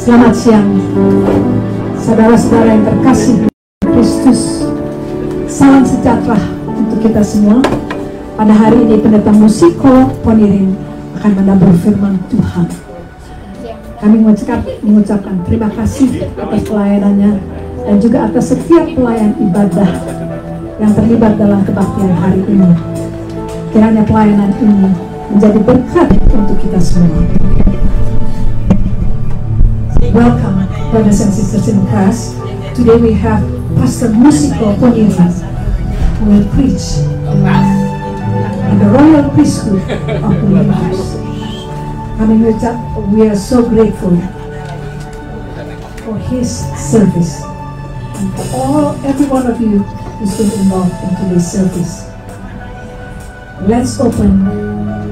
Selamat siang, saudara-saudara yang terkasih Kristus. Salam sejahtera untuk kita semua. Pada hari ini pendeta Musiko Ponirin akan menabur firman Tuhan. Kami mengucapkan terima kasih atas pelayanannya dan juga atas setiap pelayan ibadah yang terlibat dalam kebaktian hari ini. Kiranya pelayanan ini menjadi berkat untuk kita semua. Welcome, brothers and sisters in Christ. Today we have Pastor Musiko Ponirin who will preach in the royal priesthood of the universe. We are so grateful for his service and for every one of you who's been involved in today's service. Let's open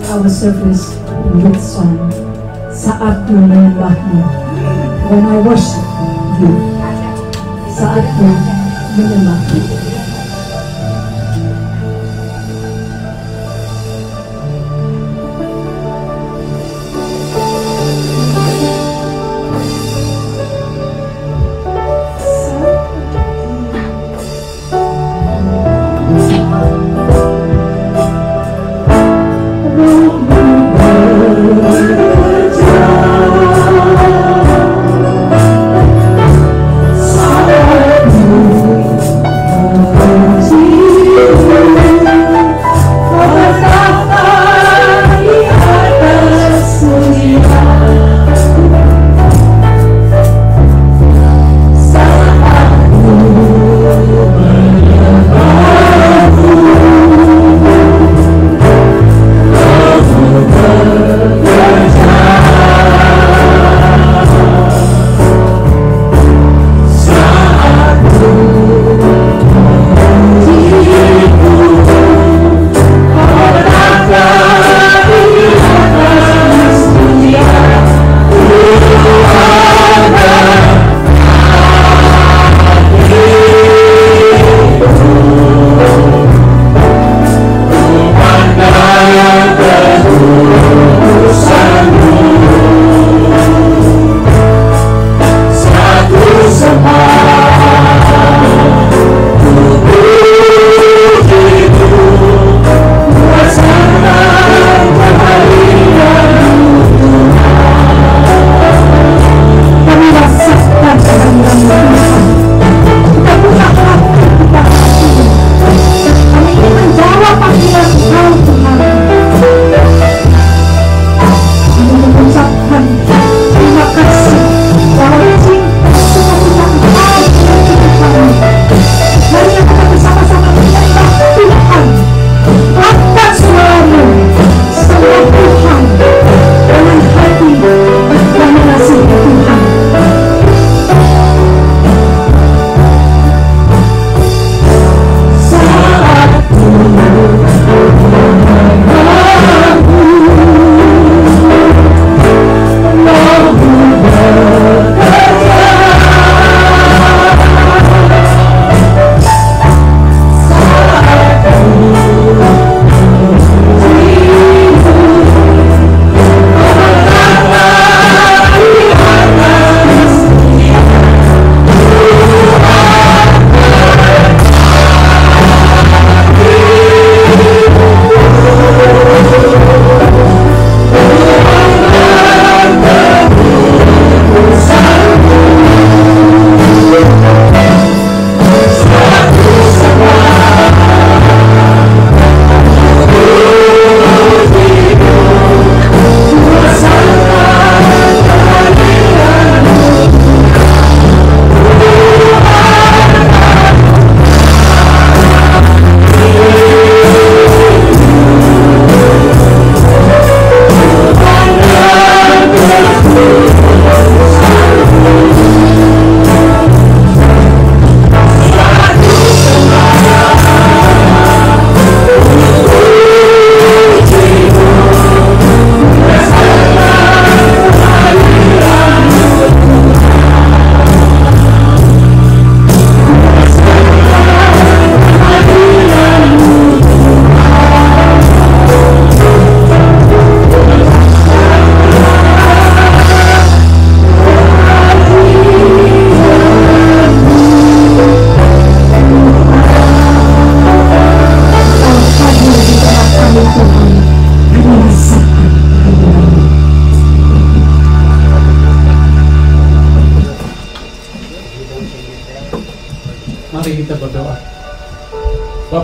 our service with song. Saatku menyembahmu. When I worship you, saatku menyembahmu.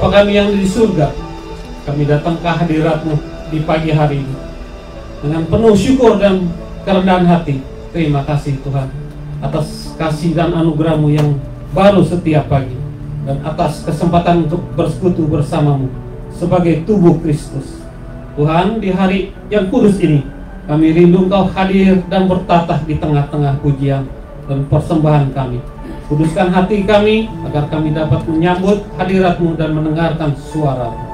Bapa kami yang di surga, kami datang ke hadirat-Mu di pagi hari ini dengan penuh syukur dan kerendahan hati. Terima kasih Tuhan atas kasih dan anugerah-Mu yang baru setiap pagi, dan atas kesempatan untuk bersekutu bersama-Mu sebagai tubuh Kristus. Tuhan, di hari yang kudus ini kami rindu Engkau hadir dan bertatah di tengah-tengah pujian dan persembahan kami. Kuduskan hati kami agar kami dapat menyambut hadirat-Mu dan mendengarkan suara-Mu.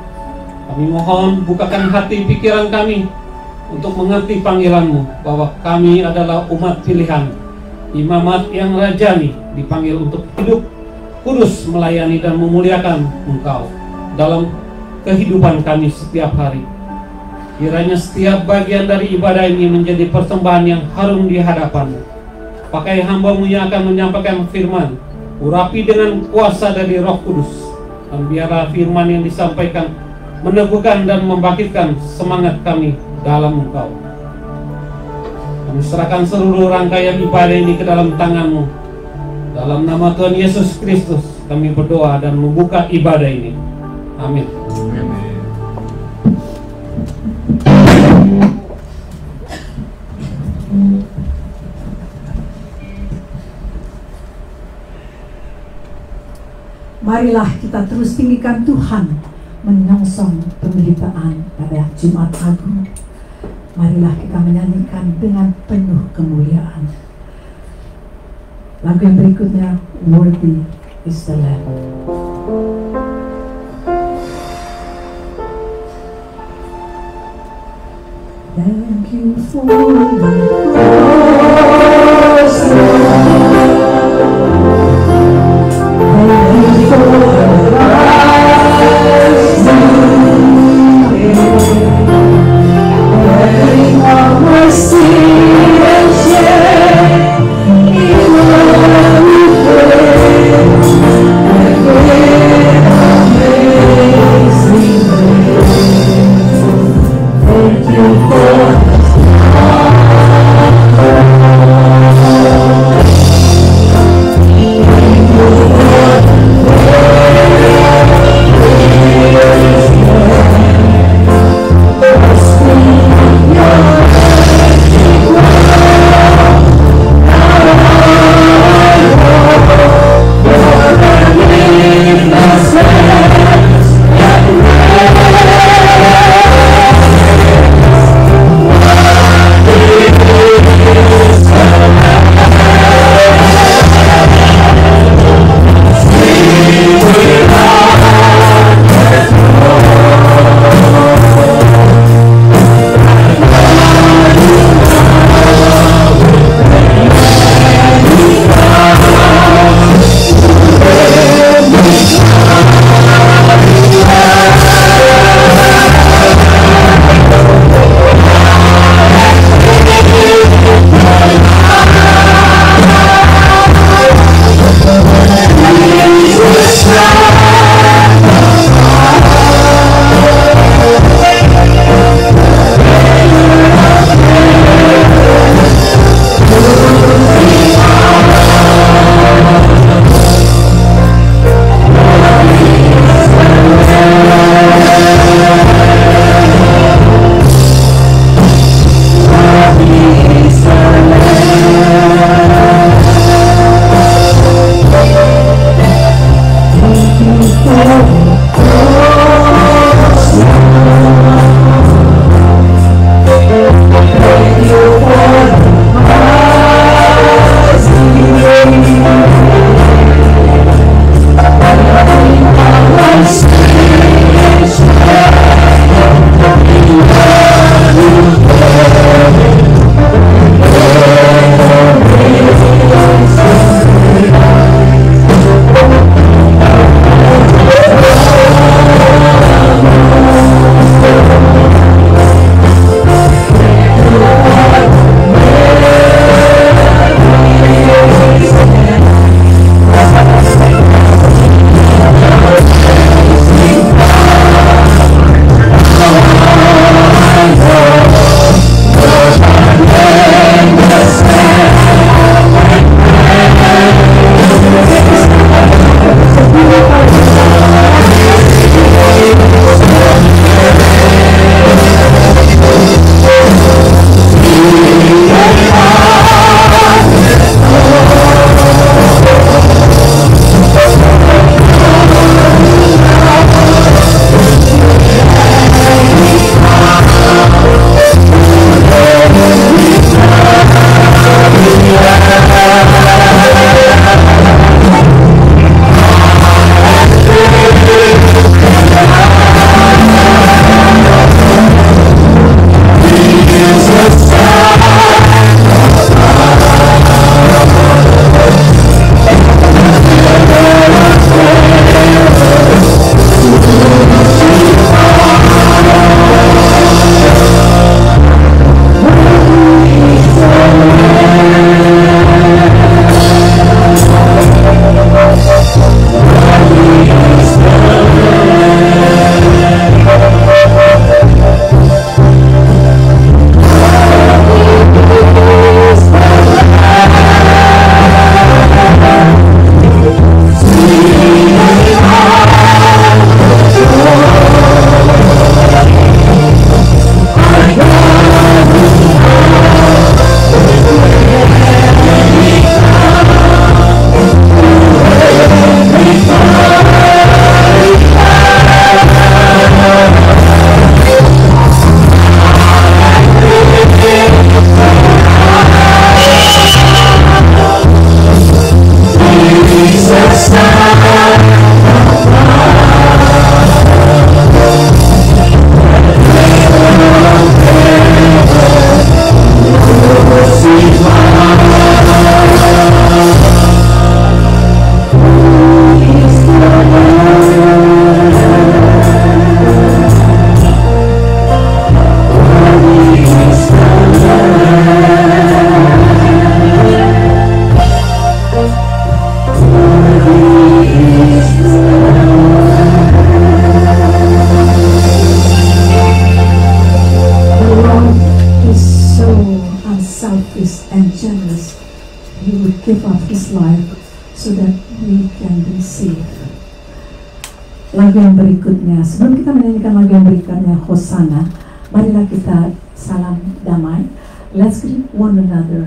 Kami mohon bukakan hati pikiran kami untuk mengerti panggilan-Mu, bahwa kami adalah umat pilihan, imamat yang rajani, dipanggil untuk hidup kudus, melayani dan memuliakan Engkau dalam kehidupan kami setiap hari. Kiranya setiap bagian dari ibadah ini menjadi persembahan yang harum di hadapan-Mu. Pakai hamba-Mu yang akan menyampaikan firman, urapi dengan kuasa dari Roh Kudus, dan biarlah firman yang disampaikan meneguhkan dan membangkitkan semangat kami dalam Engkau. Kami serahkan seluruh rangkaian ibadah ini ke dalam tangan-Mu. Dalam nama Tuhan Yesus Kristus kami berdoa dan membuka ibadah ini. Amin. Marilah kita terus tinggikan Tuhan menyongsong pemberitaan pada Jumat Agung. Marilah kita menyanyikan dengan penuh kemuliaan. Lagu yang berikutnya, Worthy is the Lamb. Thank you for the cross, Thank you for selfish and generous. He would give up his life so that we can be saved. Lagu yang berikutnya, sebelum kita menyanyikan lagu yang berikutnya, Hosana, marilah kita salam damai. Let's greet one another,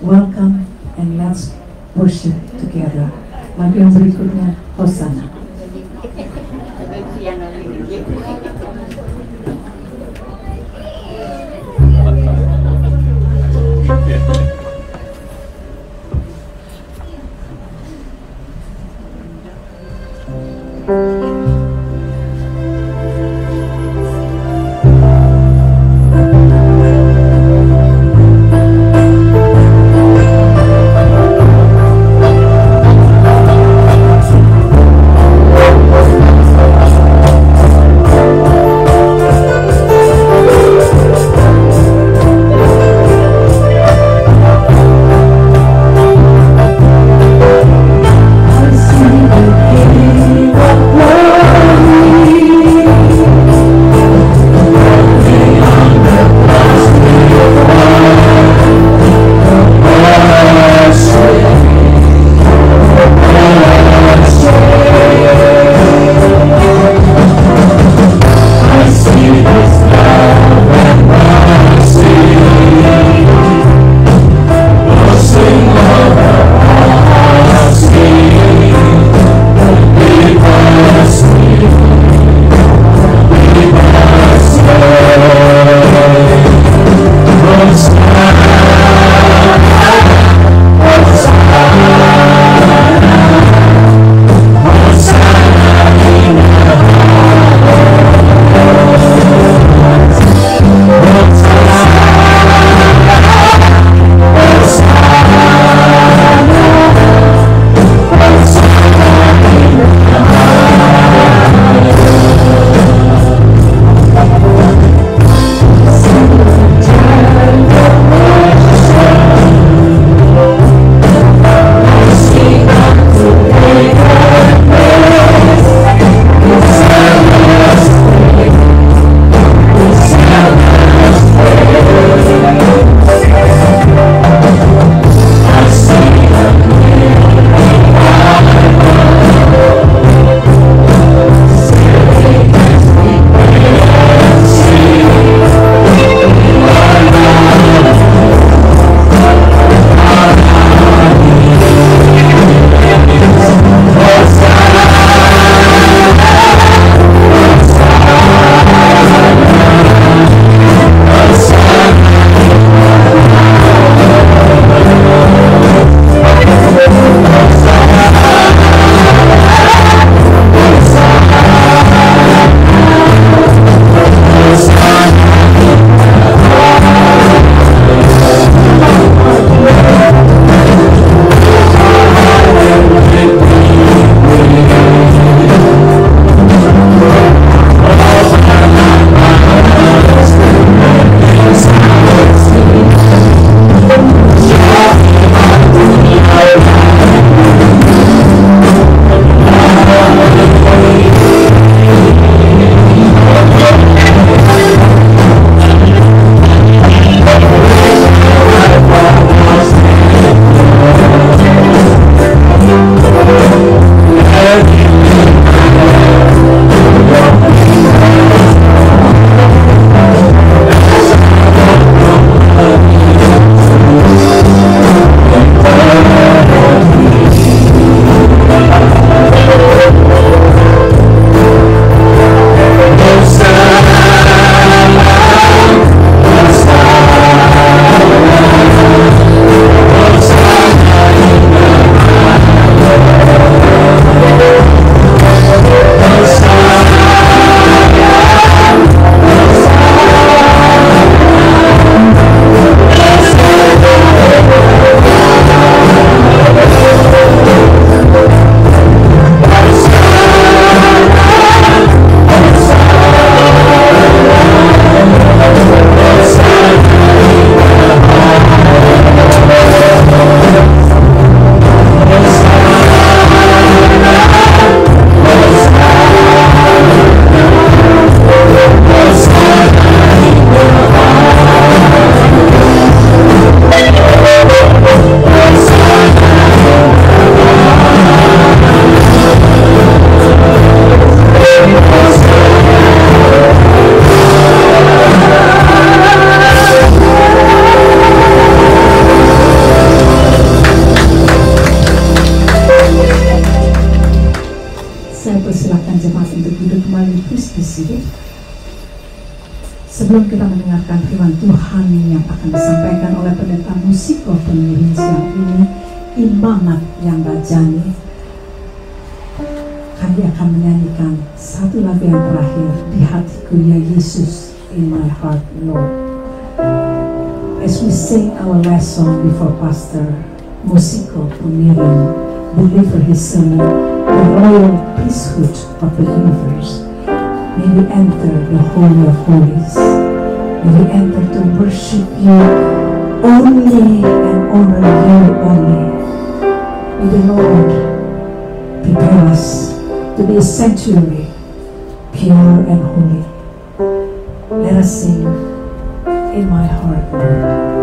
welcome, and let's worship together. Lagu yang berikutnya, Hosana. Sebelum kita mendengarkan firman Tuhan yang akan disampaikan oleh pendeta Musiko pengiring siang ini, imamat yang bajani, kami akan menyanyikan satu lagu yang terakhir, Di Hatiku Ya Yesus, In My Heart Lord. As we sing our last song before Pastor Musiko pengiring deliver his sermon, the royal priesthood of the universe, may we enter the Holy of Holies. May we enter to worship you only and honor you only. May the Lord prepare us to be a sanctuary, pure and holy. Let us sing, In My Heart, Lord.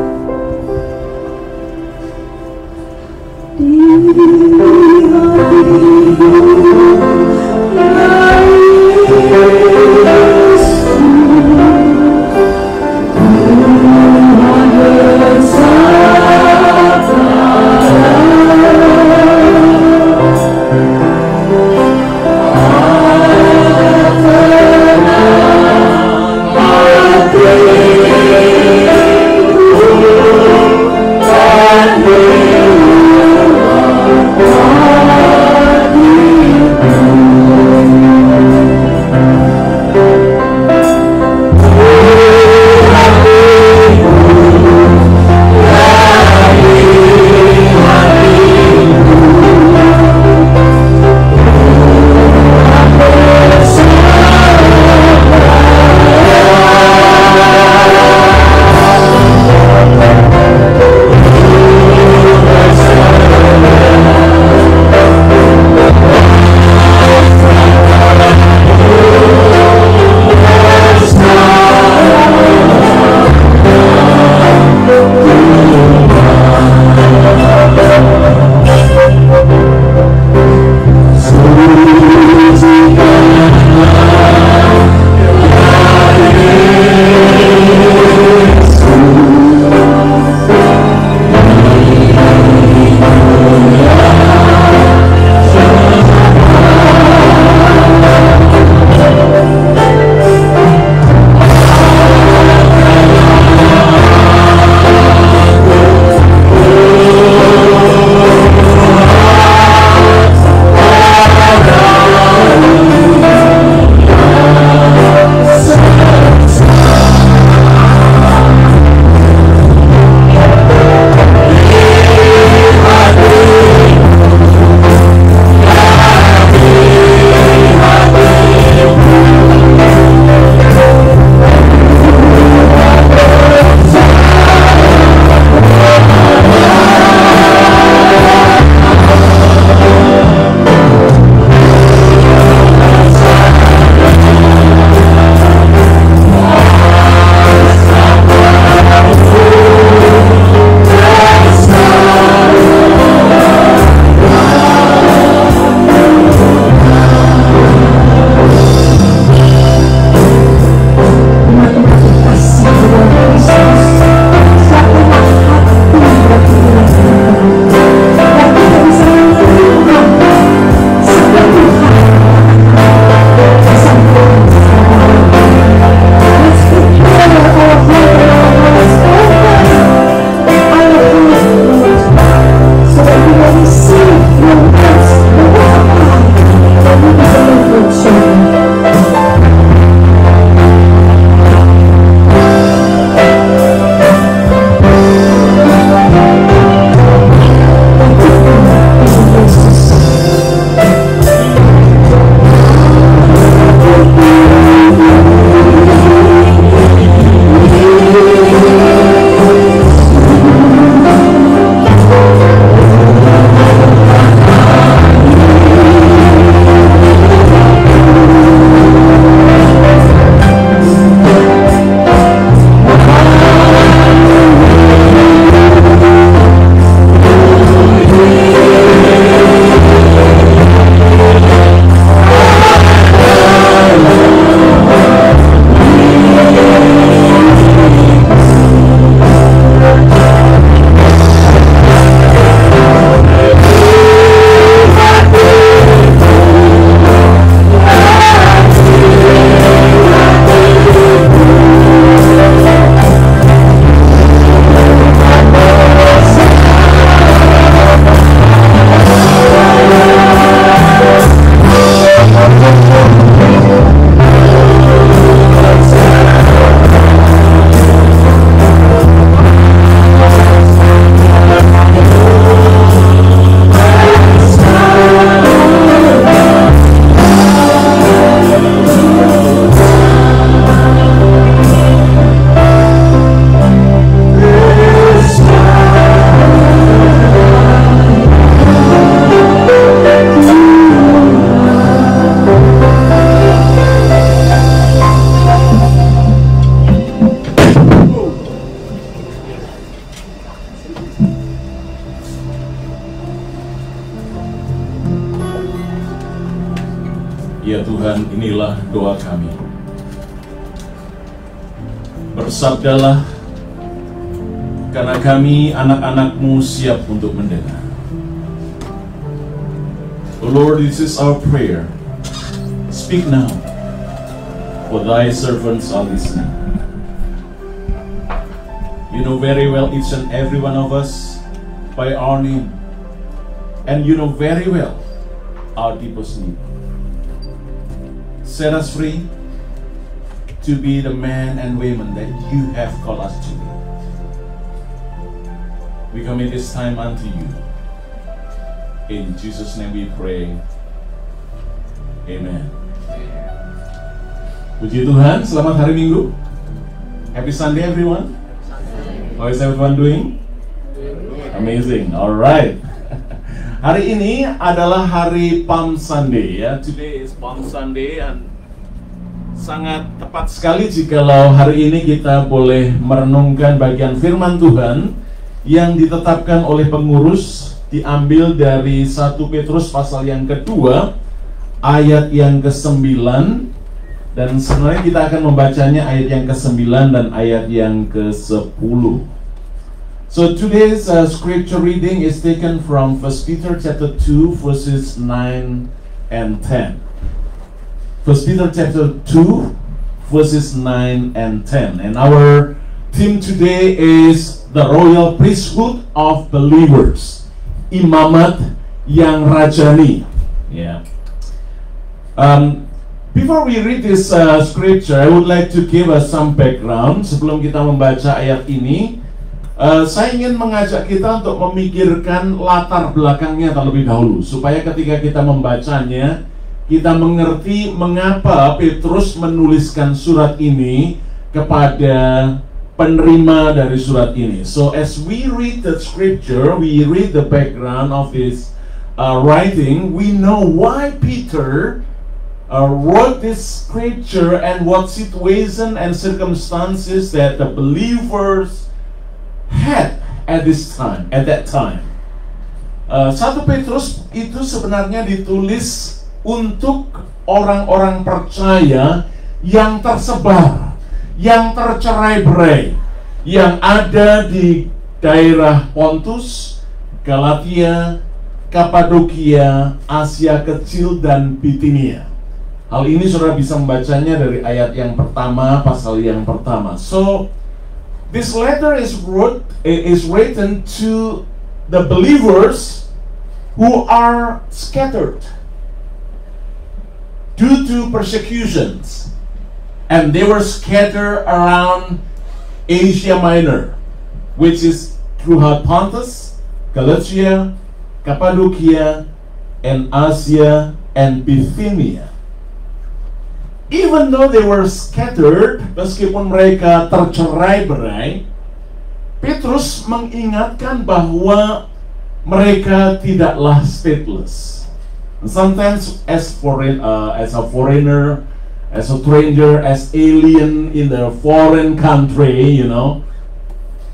Ya Tuhan, inilah doa kami. Bersabdalah, karena kami anak-anak-Mu siap untuk mendengar. Oh Lord, this is our prayer. Speak now, for Thy servants are listening. You know very well each and every one of us by our name, and you know very well our deepest need. Set us free to be the men and women that you have called us to be. We commit this time unto you. In Jesus' name we pray. Amen. Puji Tuhan, selamat hari Minggu. Happy Sunday everyone. How is everyone doing? Amazing. Alright. Hari ini adalah hari Palm Sunday ya. Today is Palm Sunday, and sangat tepat sekali jikalau hari ini kita boleh merenungkan bagian firman Tuhan yang ditetapkan oleh pengurus, diambil dari 1 Petrus pasal yang kedua ayat yang ke-9, dan sebenarnya kita akan membacanya ayat yang ke-9 dan ayat yang ke-10. So today's scripture reading is taken from 1 Peter chapter 2 verses 9 and 10. 1 Peter chapter 2 verses 9 and 10. And our theme today is the royal priesthood of believers. Imamat yang rajani. Yeah. Before we read this scripture, I would like to give us some background. Sebelum kita membaca ayat ini, saya ingin mengajak kita untuk memikirkan latar belakangnya terlebih dahulu, supaya ketika kita membacanya, kita mengerti mengapa Petrus menuliskan surat ini kepada penerima dari surat ini. So as we read the scripture, we read the background of this writing, we know why Peter wrote this scripture and what situation and circumstances that the believers had at that time. 1 Petrus itu sebenarnya ditulis untuk orang-orang percaya yang tersebar, yang tercerai-berai, yang ada di daerah Pontus, Galatia, Kapadokia, Asia Kecil, dan Bitinia. Hal ini saudara bisa membacanya dari ayat yang pertama, pasal yang pertama. So this letter is written to the believers who are scattered due to persecutions, and they were scattered around Asia Minor, which is throughout Pontus, Galatia, Cappadocia, and Asia and Bithynia. Even though they were scattered, meskipun mereka tercerai-berai, Petrus mengingatkan bahwa mereka tidaklah stateless. Sometimes as a foreigner, as a stranger, as alien in a foreign country, you know,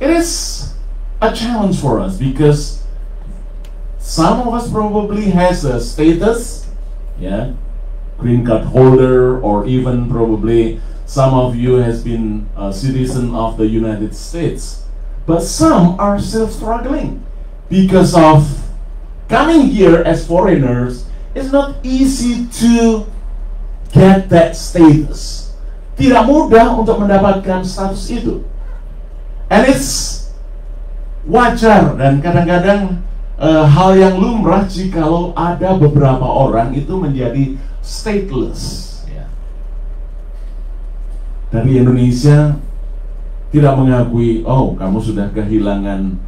it is a challenge for us because some of us probably has a status, yeah, green card holder, or even probably some of you has been a citizen of the United States, but some are still struggling because of coming here as foreigners. It's not easy to get that status. Tidak mudah untuk mendapatkan status itu, and it's wajar dan kadang-kadang hal yang lumrah jikalau ada beberapa orang itu menjadi stateless, ya. Dari Indonesia tidak mengakui, oh kamu sudah kehilangan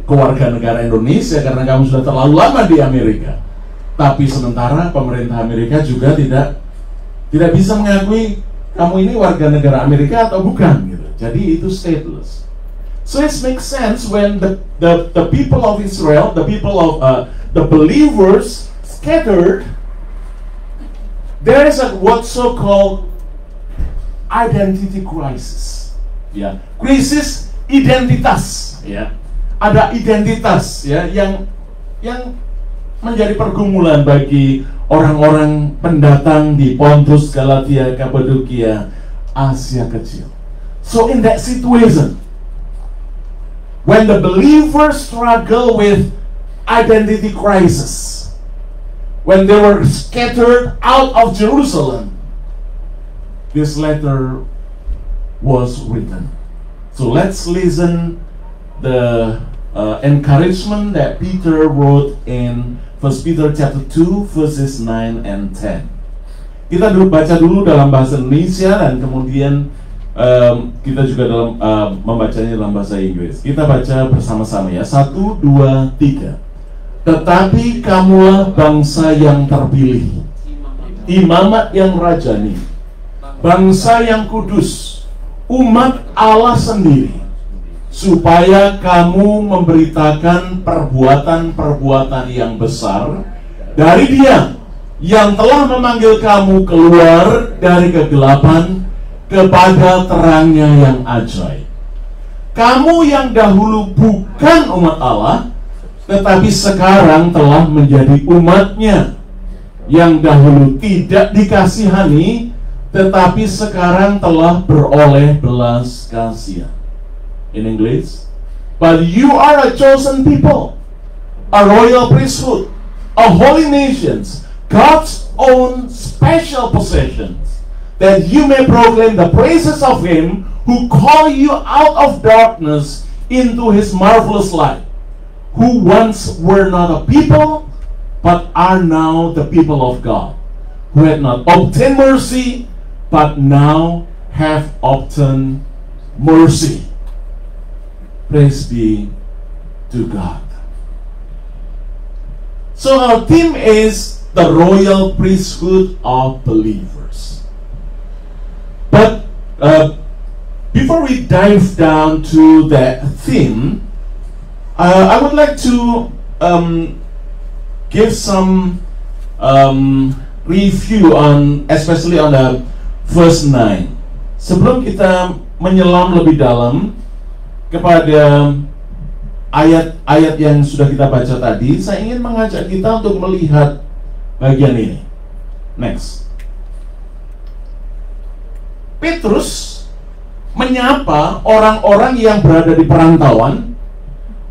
kewarganegaraan Indonesia karena kamu sudah terlalu lama di Amerika. Tapi sementara pemerintah Amerika juga tidak bisa mengakui kamu ini warga negara Amerika atau bukan, gitu. Jadi itu stateless. So it makes sense when the people of Israel, the people of the believers scattered. There is a what so-called identity crisis, ya, krisis identitas, ya, ada identitas, ya, yang menjadi pergumulan bagi orang-orang pendatang di Pontus, Galatia, Kapadokia, Asia Kecil. So in that situation, when the believers struggle with identity crisis, when they were scattered out of Jerusalem, this letter was written. So let's listen the encouragement that Peter wrote in 1 Peter chapter 2 verses 9 and 10. Kita baca dulu dalam bahasa Indonesia dan kemudian kita juga dalam membacanya dalam bahasa Inggris. Kita baca bersama-sama ya. 1, 2, 3. Tetapi kamulah bangsa yang terpilih, imamat yang rajani, bangsa yang kudus, umat Allah sendiri, supaya kamu memberitakan perbuatan-perbuatan yang besar dari Dia yang telah memanggil kamu keluar dari kegelapan kepada terangnya yang ajaib. Kamu yang dahulu bukan umat Allah, tetapi sekarang telah menjadi umatnya, yang dahulu tidak dikasihani, tetapi sekarang telah beroleh belas kasihan. In English, but you are a chosen people, a royal priesthood, a holy nation, God's own special possessions, that you may proclaim the praises of Him who called you out of darkness into His marvelous light, who once were not a people, but are now the people of God, who had not obtained mercy, but now have obtained mercy. Praise be to God. So our theme is the royal priesthood of believers. But before we dive down to that theme, I would like to give some review on, especially on the verse 9. Sebelum kita menyelam lebih dalam kepada ayat-ayat yang sudah kita baca tadi, saya ingin mengajak kita untuk melihat bagian ini. Next. Petrus menyapa orang-orang yang berada di perantauan,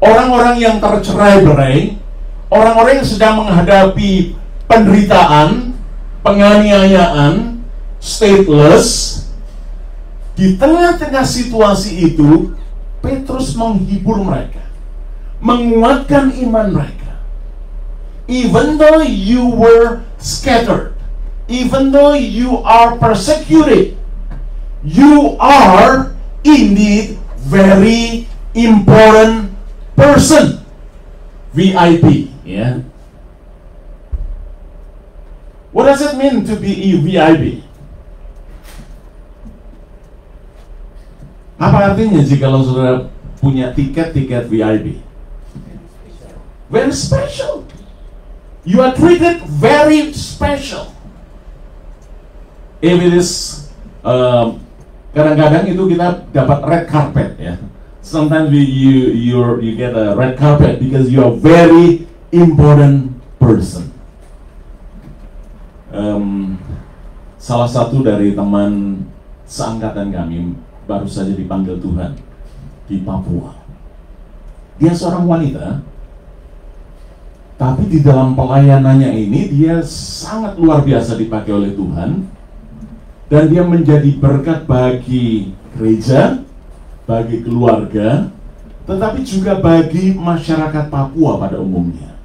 orang-orang yang tercerai-berai, orang-orang yang sedang menghadapi penderitaan, penganiayaan, stateless. Di tengah-tengah situasi itu, Petrus menghibur mereka, menguatkan iman mereka. Even though you were scattered, even though you are persecuted, you are indeed very important person, VIP. Yeah. What does it mean to be a VIP? Apa artinya jika saudara punya tiket VIP? Very special. You are treated very special. If it is kadang-kadang itu kita dapat red carpet ya. Sometimes you get a red carpet because you are very important person. Salah satu dari teman seangkatan kami baru saja dipanggil Tuhan di Papua. Dia seorang wanita, tapi di dalam pelayanannya ini dia sangat luar biasa dipakai oleh Tuhan, dan dia menjadi berkat bagi gereja, bagi keluarga, tetapi juga bagi masyarakat Papua pada umumnya.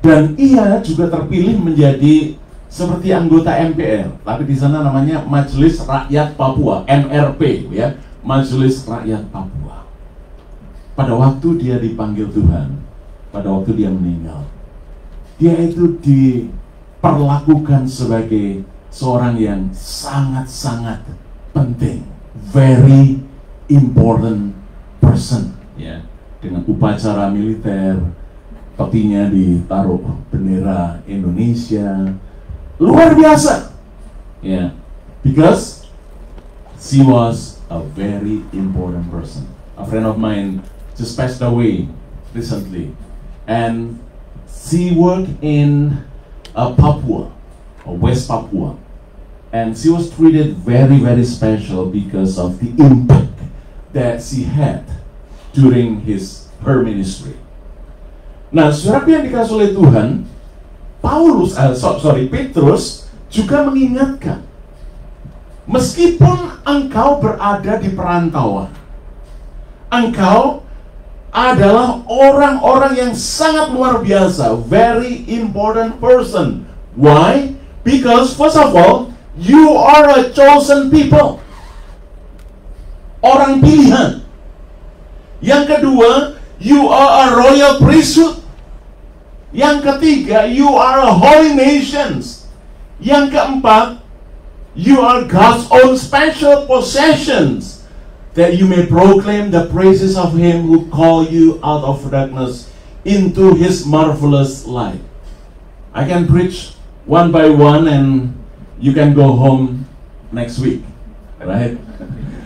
Dan ia juga terpilih menjadi seperti anggota MPR, tapi di sana namanya Majelis Rakyat Papua, MRP ya, Majelis Rakyat Papua. Pada waktu dia dipanggil Tuhan, pada waktu dia meninggal, dia itu diperlakukan sebagai seorang yang sangat-sangat penting, very important person ya, dengan upacara militer, petinya ditaruh bendera Indonesia. Luar biasa, yeah, because she was a very important person. A friend of mine just passed away recently, and she worked in Papua, or West Papua, and she was treated very, very special because of the impact that she had during her ministry. Nah, saudara yang dikasih oleh Tuhan, Petrus juga mengingatkan, meskipun engkau berada di perantauan, engkau adalah orang-orang yang sangat luar biasa, very important person. Why? Because first of all, you are a chosen people, orang pilihan. Yang kedua, you are a royal priesthood. Yang ketiga, you are a holy nations. Yang keempat, you are God's own special possessions, that you may proclaim the praises of Him who called you out of darkness into His marvelous light. I can preach one by one and you can go home next week, right?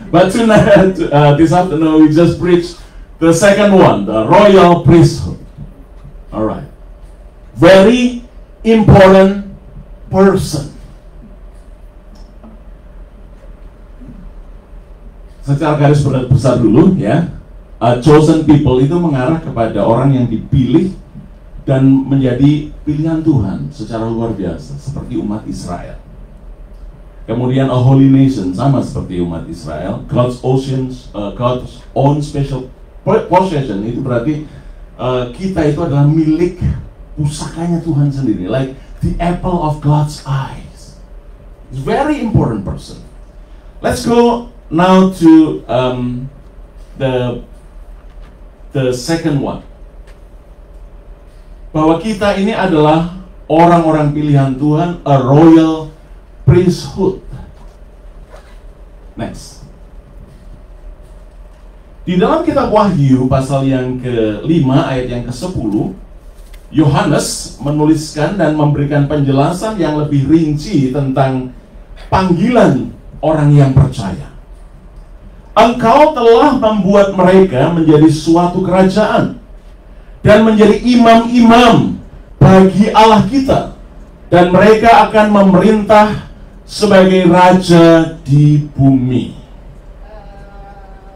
But tonight, this afternoon, we just preached the second one, the royal priesthood. All right. Very important person. Secara garis besar dulu ya, chosen people itu mengarah kepada orang yang dipilih dan menjadi pilihan Tuhan secara luar biasa, seperti umat Israel. Kemudian a holy nation, sama seperti umat Israel. God's own special possession, itu berarti kita itu adalah milik pusakanya Tuhan sendiri, like the apple of God's eyes. It's very important person. Let's go now to the second one, bahwa kita ini adalah orang-orang pilihan Tuhan, a royal priesthood. Next. Di dalam kitab Wahyu pasal yang ke-5 ayat yang ke-10, Yohanes menuliskan dan memberikan penjelasan yang lebih rinci tentang panggilan orang yang percaya. Engkau telah membuat mereka menjadi suatu kerajaan dan menjadi imam-imam bagi Allah kita, dan mereka akan memerintah sebagai raja di bumi.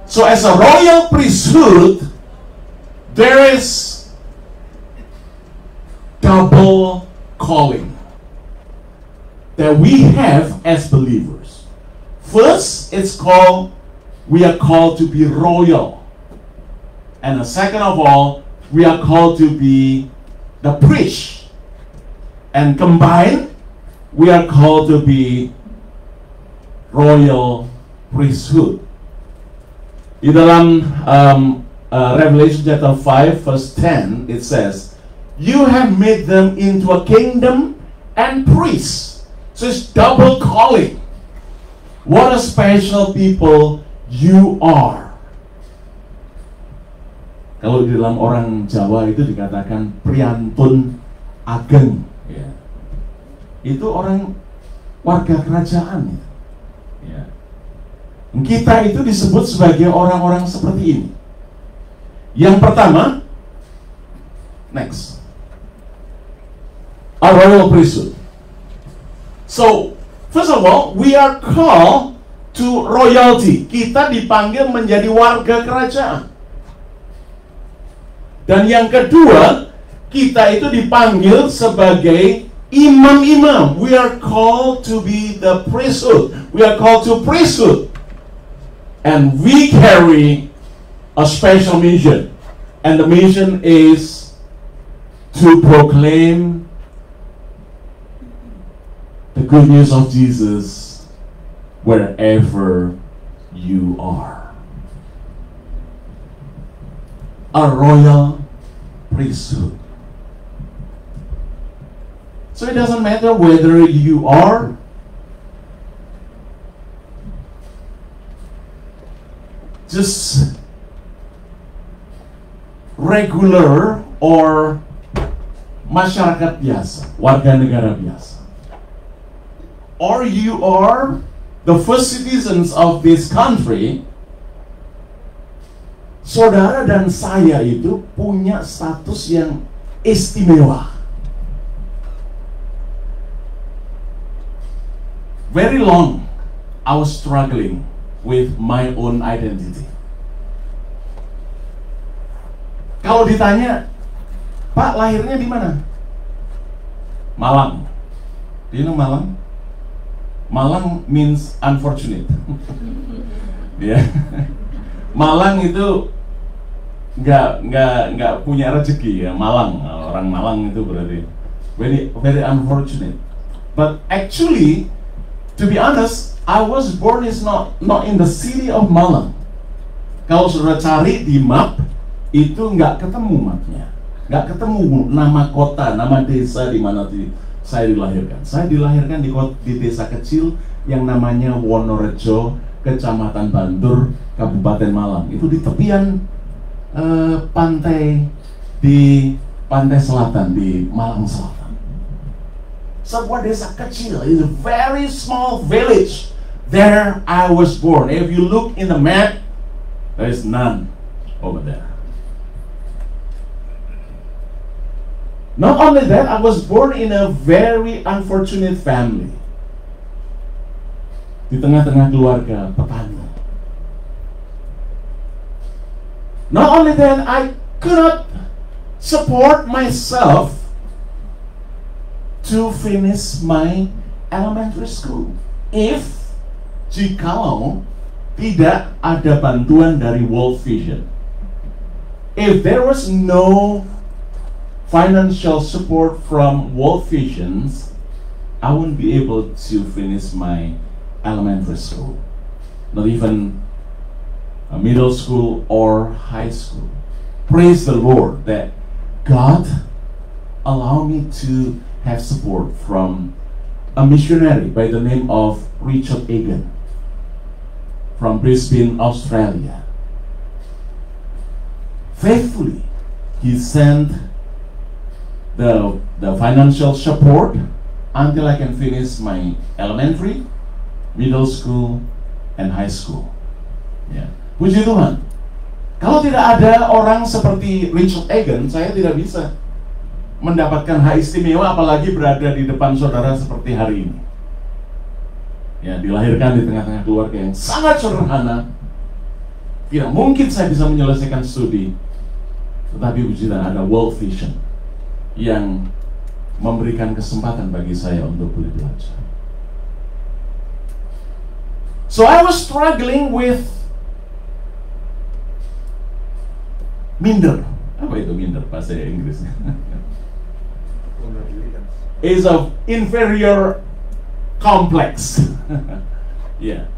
So as a royal priesthood, there is double calling that we have as believers. First, we are called to be royal. And second of all, we are called to be the priest. And combined, we are called to be royal priesthood. Di dalam Revelation chapter 5 verse 10, it says, you have made them into a kingdom and priests. So it's double calling. What a special people you are. Kalau di dalam orang Jawa itu dikatakan priantun ageng, ya. Itu orang warga kerajaan. Ya. Kita itu disebut sebagai orang-orang seperti ini. Yang pertama, next, a royal priesthood. So, first of all, we are called to royalty. Kita dipanggil menjadi warga kerajaan. Dan yang kedua, kita itu dipanggil sebagai imam-imam. We are called to be the priesthood. We are called to priesthood. And we carry a special mission. And the mission is to proclaim the good news of Jesus wherever you are. A royal priesthood. So it doesn't matter whether you are just regular or masyarakat biasa, warga negara biasa, or you are the first citizens of this country. Saudara dan saya itu punya status yang istimewa. Very long I was struggling with my own identity. Kalau ditanya, Pak, lahirnya di mana? Malang. Do you know Malang? Malang means unfortunate. Ya. Malang itu nggak punya rezeki ya. Malang, orang Malang itu berarti very unfortunate. But actually, to be honest, I was born is not in the city of Malang. Kalau saudara cari di map, itu nggak ketemu mapnya, nggak ketemu nama kota, nama desa di mana saya dilahirkan. Saya dilahirkan di desa kecil yang namanya Wonorejo, Kecamatan Bandur, Kabupaten Malang. Itu di tepian pantai, di pantai selatan, di Malang Selatan. Sebuah desa kecil, it's a very small village. There I was born. If you look in the map, there is none over there. Not only that, I was born in a very unfortunate family. Di tengah-tengah keluarga petani. Not only that, I could not support myself to finish my elementary school. Jikalau tidak ada bantuan dari World Vision. If there was no financial support from World Visions, I wouldn't be able to finish my elementary school, not even a middle school or high school. Praise the Lord that God allowed me to have support from a missionary by the name of Richard Egan from Brisbane, Australia. Faithfully, he sent the financial support until I can finish my elementary, middle school, and high school. Ya. Puji Tuhan. Kalau tidak ada orang seperti Richard Egan, saya tidak bisa mendapatkan hak istimewa, apalagi berada di depan saudara seperti hari ini. Ya, dilahirkan di tengah-tengah keluarga yang sangat sederhana. Tidak mungkin saya bisa menyelesaikan studi, tetapi puji Tuhan ada World Vision yang memberikan kesempatan bagi saya untuk boleh belajar. So I was struggling with minder. Apa itu minder bahasa Inggrisnya? Is of inferior complex. Yeah,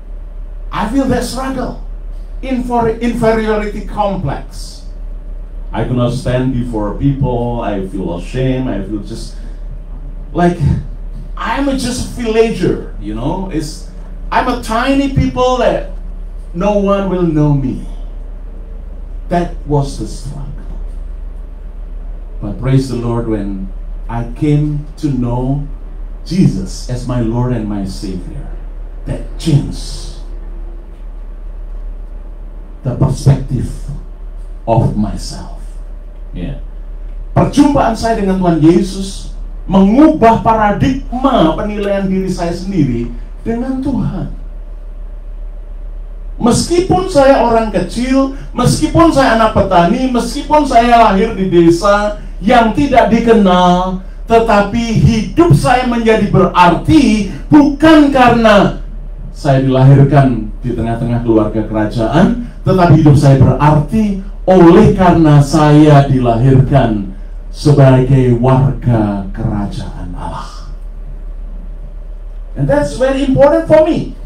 I feel that struggle, inferiority complex. I cannot stand before people. I feel ashamed. I feel just like I'm just a villager, you know. I'm a tiny people that no one will know me. That was the struggle. But praise the Lord, when I came to know Jesus as my Lord and my Savior, that changed the perspective of myself. Yeah. Perjumpaan saya dengan Tuhan Yesus mengubah paradigma penilaian diri saya sendiri dengan Tuhan. Meskipun saya orang kecil, meskipun saya anak petani, meskipun saya lahir di desa yang tidak dikenal, tetapi hidup saya menjadi berarti bukan karena saya dilahirkan di tengah-tengah keluarga kerajaan, tetapi hidup saya berarti oleh karena saya dilahirkan sebagai warga kerajaan Allah. And that's very important for me.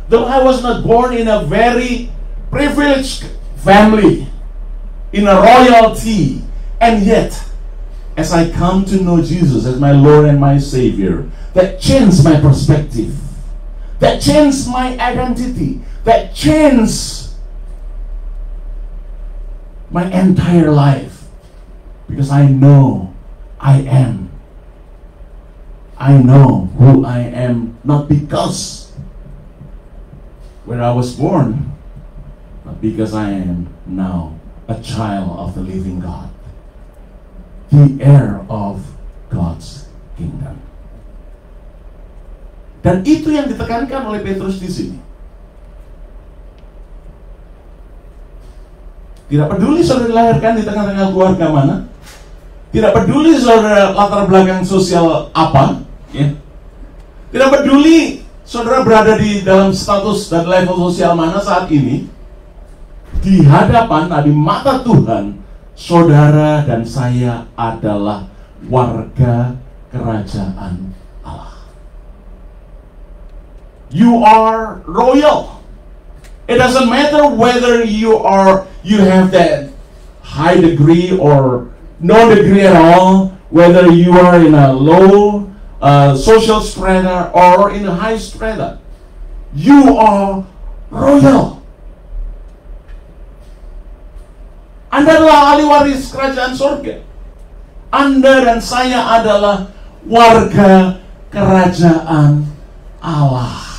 Though I was not born in a very privileged family, in a royalty, and yet, as I come to know Jesus as my Lord and my Savior, that changed my perspective, that changed my identity, that changed my entire life, because I know who I am, not because where I was born, but because I am now a child of the living God. the heir of God's kingdom. Dan itu yang ditekankan oleh Petrus di sini. Tidak peduli saudara dilahirkan di tengah-tengah keluarga mana, tidak peduli saudara latar belakang sosial apa, ya. Tidak peduli saudara berada di dalam status dan level sosial mana saat ini, di hadapan, di mata Tuhan, saudara dan saya adalah warga kerajaan Allah. You are royal. It doesn't matter whether you have that high degree or no degree at all, whether you are in a low social strata or in a high strata. You are royal. Anda adalah ahli waris kerajaan surga. Anda dan saya adalah warga kerajaan Allah.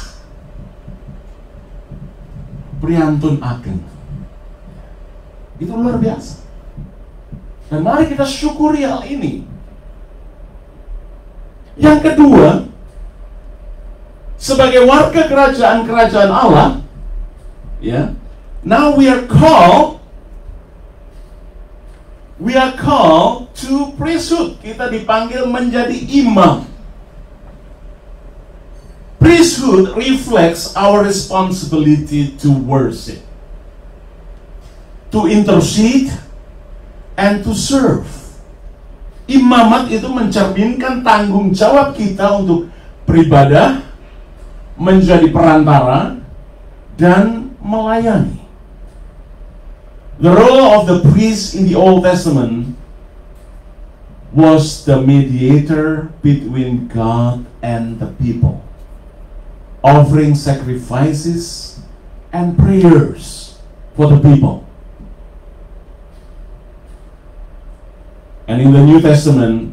Priantun ageng. Itu luar biasa. Dan mari kita syukuri hal ini. Yang kedua, sebagai warga kerajaan Allah, ya, now we are called to priesthood. Kita dipanggil menjadi imam. Priesthood reflects our responsibility to worship, to intercede, and to serve. Imamat itu mencerminkan tanggung jawab kita untuk beribadah, menjadi perantara, dan melayani. The role of the priest in the Old Testament was the mediator between God and the people, offering sacrifices and prayers for the people. And in the New Testament,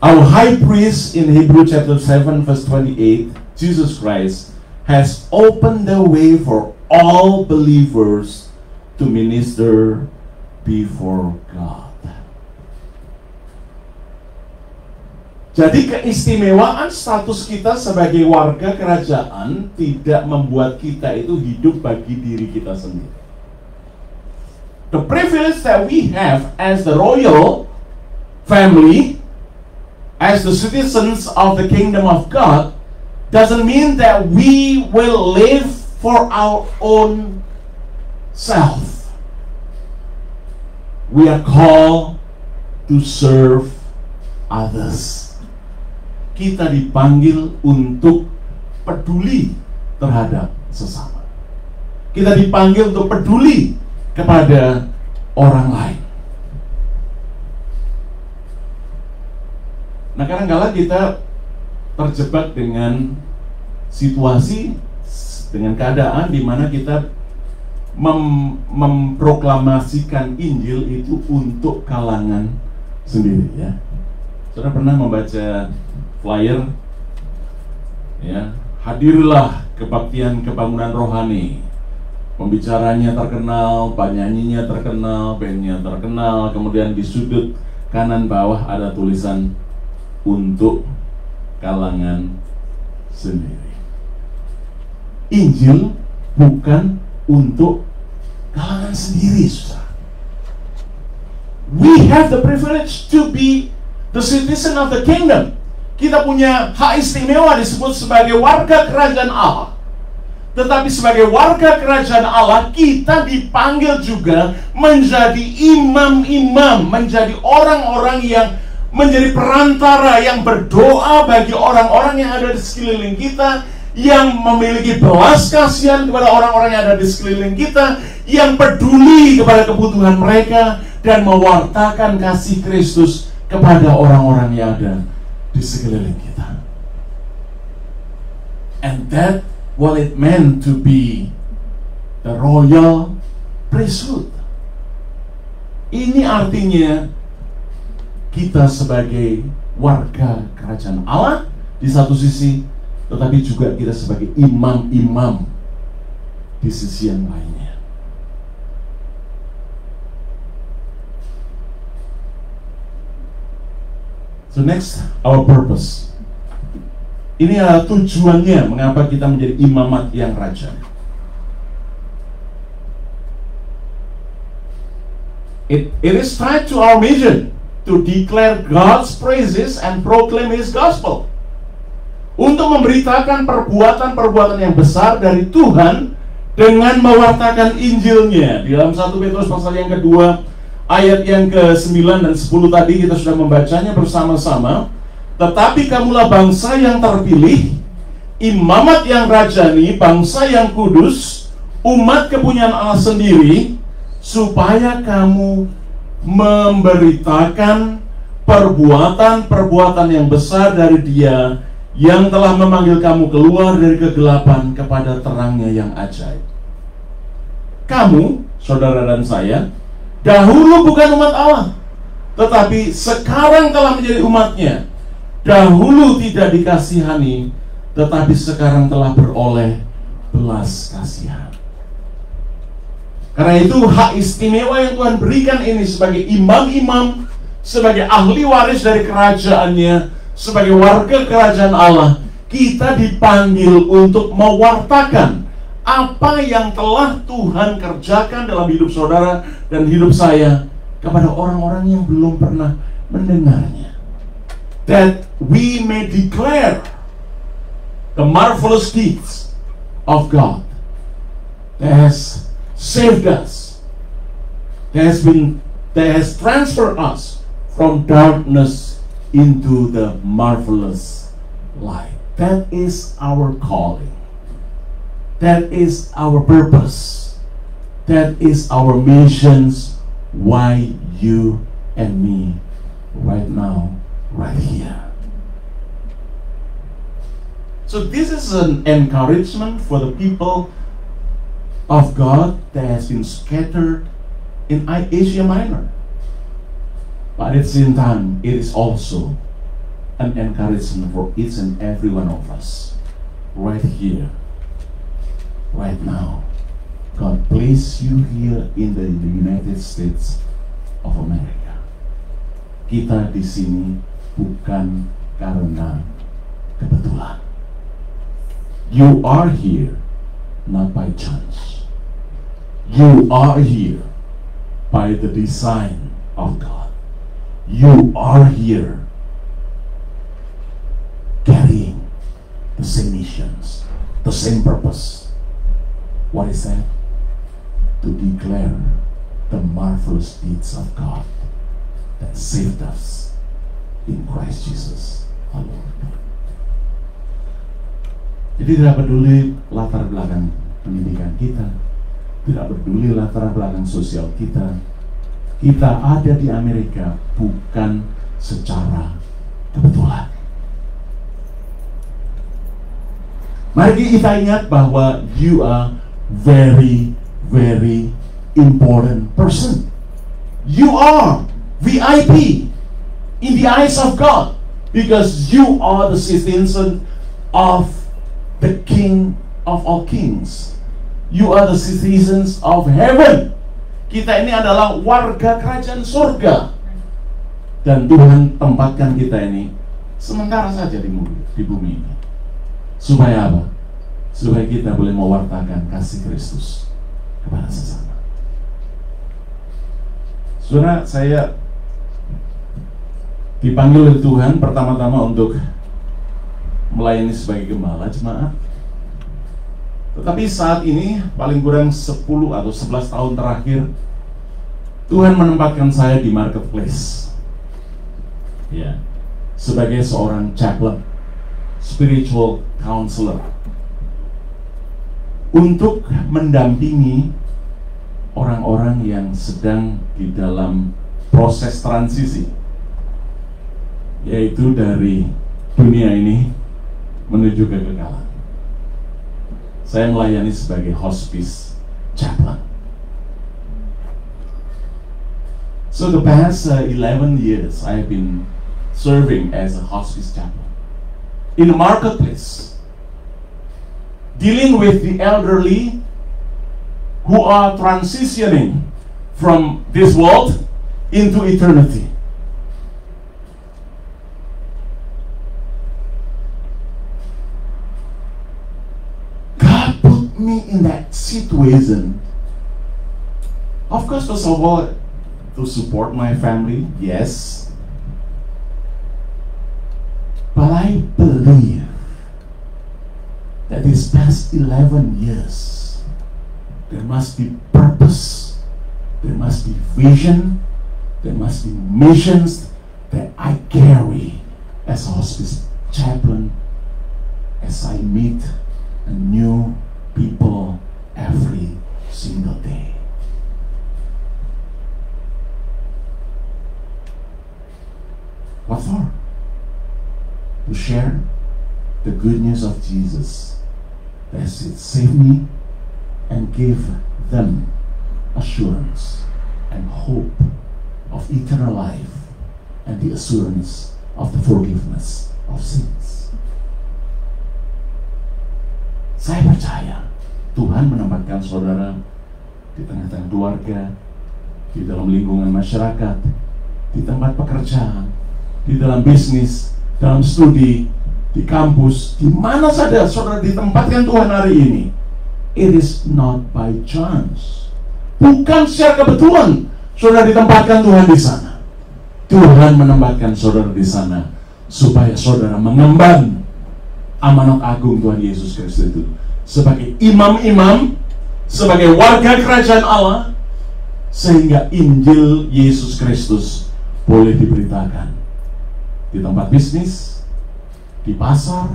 our high priest in Hebrews chapter 7 verse 28, Jesus Christ, has opened the way for all believers to minister before God. Jadi keistimewaan status kita sebagai warga kerajaan tidak membuat kita itu hidup bagi diri kita sendiri. The privilege that we have as the royal family, as the citizens of the kingdom of God, doesn't mean that we will live for our own self. We are called to serve others. Kita dipanggil untuk peduli terhadap sesama. Kita dipanggil untuk peduli kepada orang lain. Nah, kadang-kadang kita terjebak dengan situasi, dengan keadaan di mana kita memproklamasikan Injil itu untuk kalangan sendiri, ya. Saudara pernah membaca flyer, ya, hadirlah kebaktian kebangunan rohani. Pembicaranya terkenal, penyanyinya terkenal, bandnya terkenal, kemudian di sudut kanan bawah ada tulisan untuk kalangan sendiri. Injil bukan untuk kalangan sendiri, saudara. We have the privilege to be the citizen of the kingdom. Kita punya hak istimewa disebut sebagai warga kerajaan Allah. Tetapi sebagai warga kerajaan Allah, kita dipanggil juga menjadi imam-imam, menjadi orang-orang yang menjadi perantara, yang berdoa bagi orang-orang yang ada di sekeliling kita, yang memiliki belas kasihan kepada orang-orang yang ada di sekeliling kita, yang peduli kepada kebutuhan mereka, dan mewartakan kasih Kristus kepada orang-orang yang ada di sekeliling kita. And that what it meant to be the royal priesthood. Ini artinya kita sebagai warga kerajaan Allah di satu sisi, tetapi juga kita sebagai imam-imam di sisi yang lainnya. So next, our purpose. Ini adalah tujuannya mengapa kita menjadi imamat yang raja. It is tied to our mission to declare God's praises and proclaim His gospel. Untuk memberitakan perbuatan-perbuatan yang besar dari Tuhan dengan mewartakan Injilnya. Di dalam 1 Petrus pasal yang kedua, ayat yang ke-9 dan 10 tadi kita sudah membacanya bersama-sama. Tetapi kamulah bangsa yang terpilih, imamat yang rajani, bangsa yang kudus, umat kepunyaan Allah sendiri, supaya kamu memberitakan perbuatan-perbuatan yang besar dari Dia yang telah memanggil kamu keluar dari kegelapan kepada terangnya yang ajaib. Kamu, saudara dan saya, dahulu bukan umat Allah, tetapi sekarang telah menjadi umatnya. Dahulu tidak dikasihani, tetapi sekarang telah beroleh belas kasihan. Karena itu hak istimewa yang Tuhan berikan ini sebagai imam-imam, sebagai ahli waris dari kerajaannya, sebagai warga kerajaan Allah, kita dipanggil untuk mewartakan apa yang telah Tuhan kerjakan dalam hidup saudara dan hidup saya kepada orang-orang yang belum pernah mendengarnya. That we may declare the marvelous deeds of God that has saved us, that has transferred us from darkness into the marvelous light. That is our calling. That is our purpose. That is our missions. Why you and me right now, right here. So this is an encouragement for the people of God that has been scattered in Asia Minor. But at the same time, it is also an encouragement for each and every one of us right here, right now. God place you here in the United States of America. Kita di sini bukan karena kebetulan. You are here not by chance. You are here by the design of God. You are here carrying the same missions, the same purpose. What is that? To declare the marvelous deeds of God that saved us in Christ Jesus our Lord. Jadi tidak peduli latar belakang pendidikan kita, tidak peduli latar belakang sosial kita, kita ada di Amerika bukan secara kebetulan. Mari kita ingat bahwa you are very, very important person. You are VIP in the eyes of God because you are the citizen of the King of all kings. You are the citizens of heaven. Kita ini adalah warga kerajaan surga. Dan Tuhan tempatkan kita ini sementara saja di bumi ini. Supaya apa? Supaya kita boleh mewartakan kasih Kristus kepada sesama. Saudara, saya dipanggil oleh Tuhan pertama-tama untuk melayani sebagai gembala jemaat. Tetapi saat ini paling kurang 10 atau 11 tahun terakhir Tuhan menempatkan saya di marketplace. Ya, sebagai seorang chaplain, spiritual counselor, untuk mendampingi orang-orang yang sedang di dalam proses transisi, yaitu dari dunia ini menuju kekekalan. Saya melayani sebagai hospice chaplain. So the past 11 years I have been serving as a hospice chaplain in a marketplace, dealing with the elderly who are transitioning from this world into eternity. in that situation, of course, first of all, to support my family, yes. But I believe that these past 11 years, there must be purpose, there must be vision, there must be missions that I carry as a hospice chaplain, as I meet new people every single day. What for? To share the good news of Jesus, that it saved me and give them assurance and hope of eternal life and the assurance of the forgiveness of sins. Saya percaya Tuhan menempatkan saudara di tengah-tengah keluarga, di dalam lingkungan masyarakat, di tempat pekerjaan, di dalam bisnis, dalam studi, di kampus, di mana saja saudara ditempatkan Tuhan hari ini. It is not by chance. Bukan secara kebetulan saudara ditempatkan Tuhan di sana. Tuhan menempatkan saudara di sana supaya saudara mengemban amanat agung Tuhan Yesus Kristus itu sebagai imam-imam, sebagai warga kerajaan Allah, sehingga Injil Yesus Kristus boleh diberitakan di tempat bisnis, di pasar,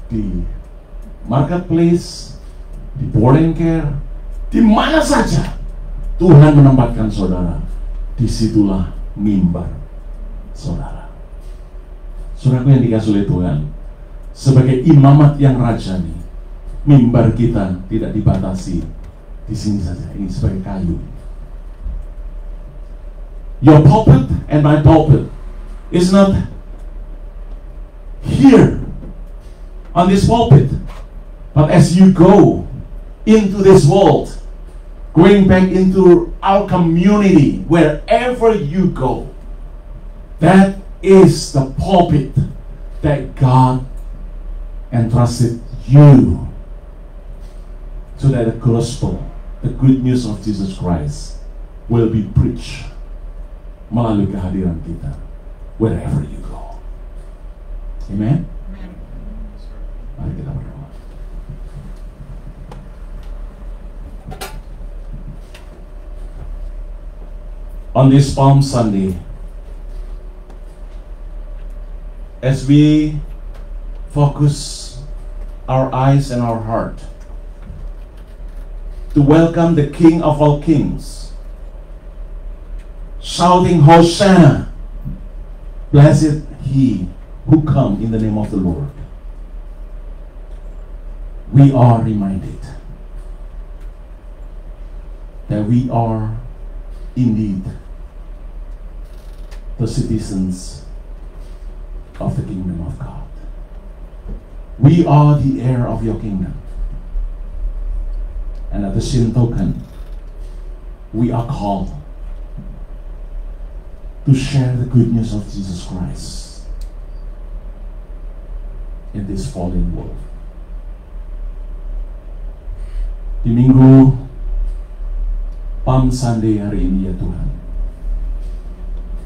di marketplace, di boarding care, di mana saja Tuhan menempatkan saudara, disitulah mimbar saudara. Saudaraku yang dikasihi oleh Tuhan, sebagai imamat yang rajani, mimbar kita tidak dibatasi di sini saja, ini sebagai kayu. Your pulpit and my pulpit is not here on this pulpit, but as you go into this world, going back into our community, wherever you go, that is the pulpit that God entrusted you, so that the gospel, the good news of Jesus Christ, will be preached melalui kehadiran kita wherever you go. Amen. Mari kita berdoa. On this Palm Sunday, as we focus our eyes and our heart to welcome the King of all kings, shouting Hosanna, blessed he who come in the name of the Lord, we are reminded that we are indeed the citizens of the kingdom of God. We are the heir of your kingdom. And at the same token, we are called to share the good news of Jesus Christ in this fallen world. Di minggu Palm Sunday hari ini ya Tuhan,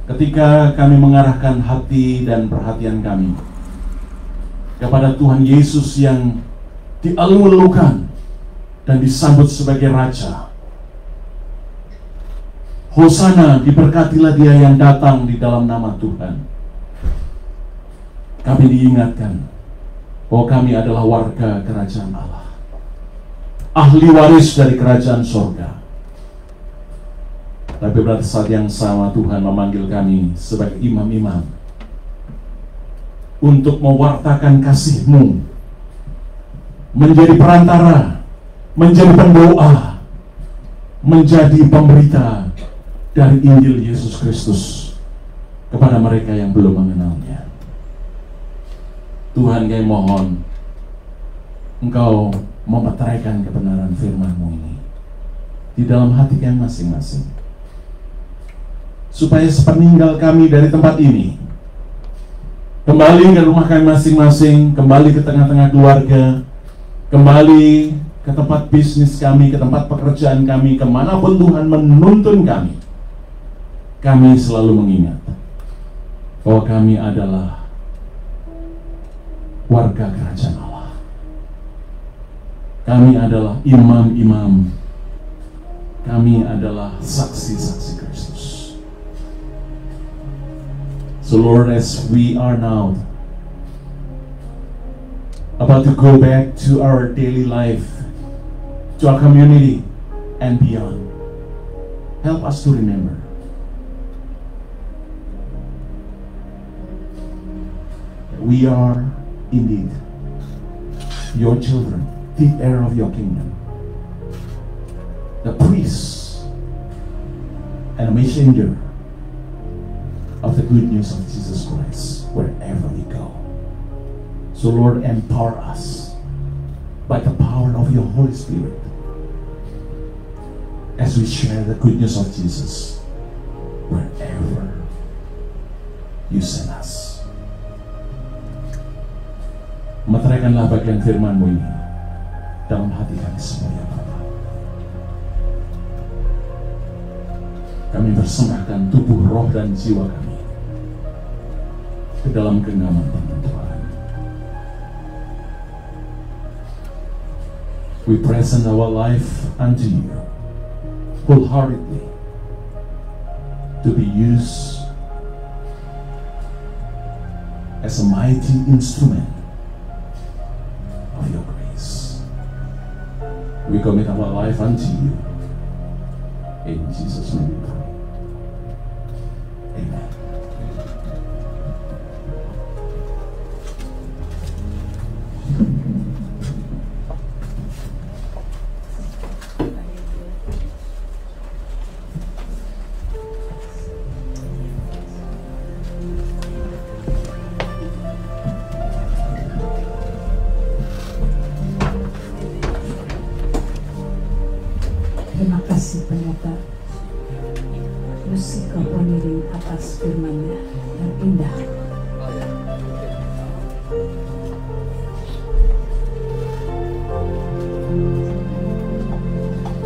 ketika kami mengarahkan hati dan perhatian kami kepada Tuhan Yesus yang dialu-alukan dan disambut sebagai Raja. Hosana, diberkatilah dia yang datang di dalam nama Tuhan. Kami diingatkan bahwa kami adalah warga kerajaan Allah, ahli waris dari kerajaan sorga. Tapi pada saat yang sama Tuhan memanggil kami sebagai imam-imam untuk mewartakan kasih-Mu, menjadi perantara, menjadi pendoa, menjadi pemberita dari Injil Yesus Kristus kepada mereka yang belum mengenalnya. Tuhan, kami mohon Engkau memeteraikan kebenaran firman-Mu ini di dalam hati kami masing-masing, supaya sepeninggal kami dari tempat ini, kembali ke rumah kami masing-masing, kembali ke tengah-tengah keluarga, kembali ke tempat bisnis kami, ke tempat pekerjaan kami, kemanapun Tuhan menuntun kami, kami selalu mengingat bahwa kami adalah warga kerajaan Allah. Kami adalah imam-imam. Kami adalah saksi-saksi Kristus. So Lord, as we are now about to go back to our daily life, to our community and beyond, help us to remember that we are indeed your children, the heir of your kingdom, the priests and a messenger of the good news of Jesus Christ wherever we go. So Lord, empower us by the power of your Holy Spirit as we share the good news of Jesus wherever you send us. Meteraikanlah bagian firman-Mu ini dalam hati kami semua, ya Bapa. Kami persembahkan tubuh, roh, dan jiwa kami ke dalam genggaman tangan Tuhan. We present our life unto you wholeheartedly to be used as a mighty instrument of your grace. We commit our life unto you. In Jesus' name we pray. Amen. Terima kasih pendeta Musiko Ponirin atas firman-Nya yang indah.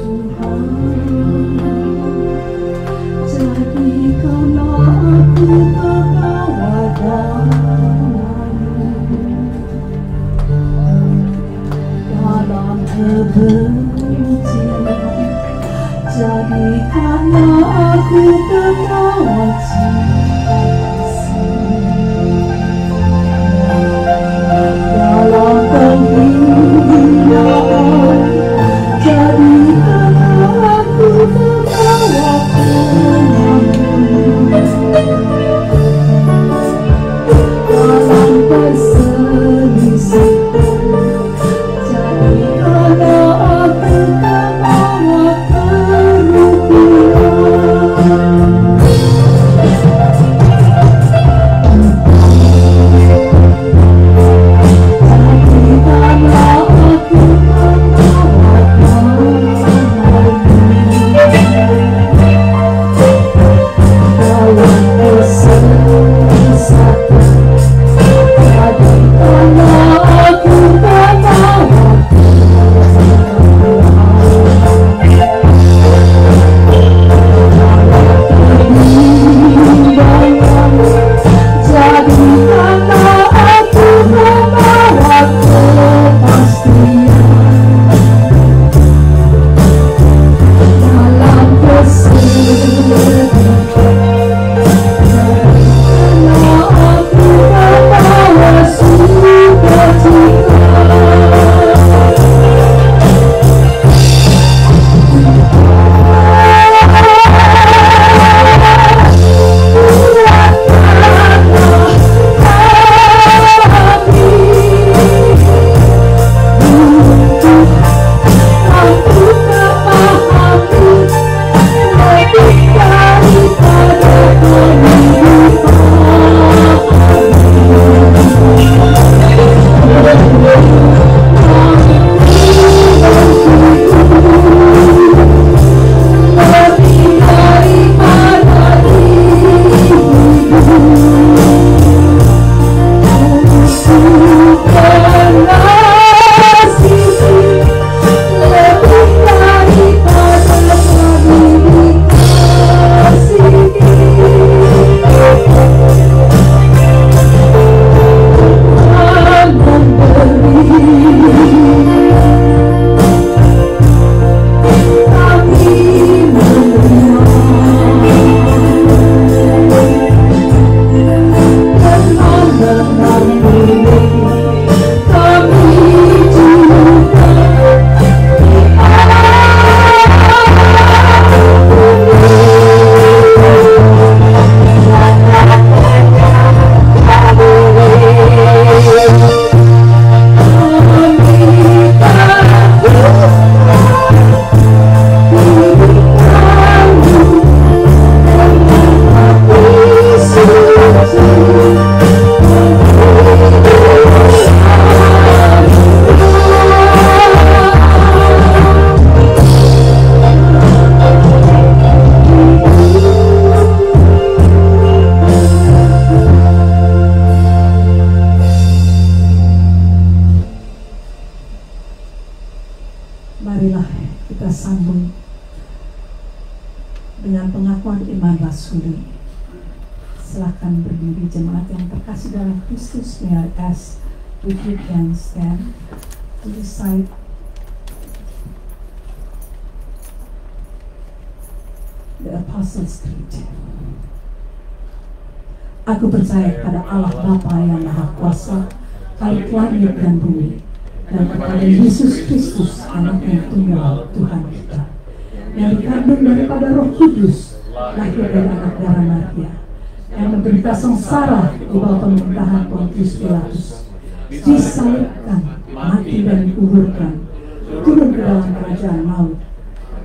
Tuhan, jadikanlah aku pengawal dalam kebencian. Jadikanlah aku pengawal cinta dalam penghinaan. Jadikanlah aku pengawal dalam perselisihan. Jadikanlah aku pengawal kerukunan. dengan pengakuan iman rasuli. Silakan berdiri jemaat yang terkasih dalam Kristus. May I ask if you can stand to recite the Apostles' Creed. Aku percaya pada Allah Bapa yang Maha Kuasa, Khalik langit dan bumi, dan kepada Yesus Kristus, Anak yang tunggal Tuhan kita, yang dikandung daripada Roh Kudus, lahir dari anak darah Maria, yang menderita sengsara di bawah pemerintahan Pontius Pilatus, disalibkan, mati dan dikuburkan, turun ke dalam kerajaan maut,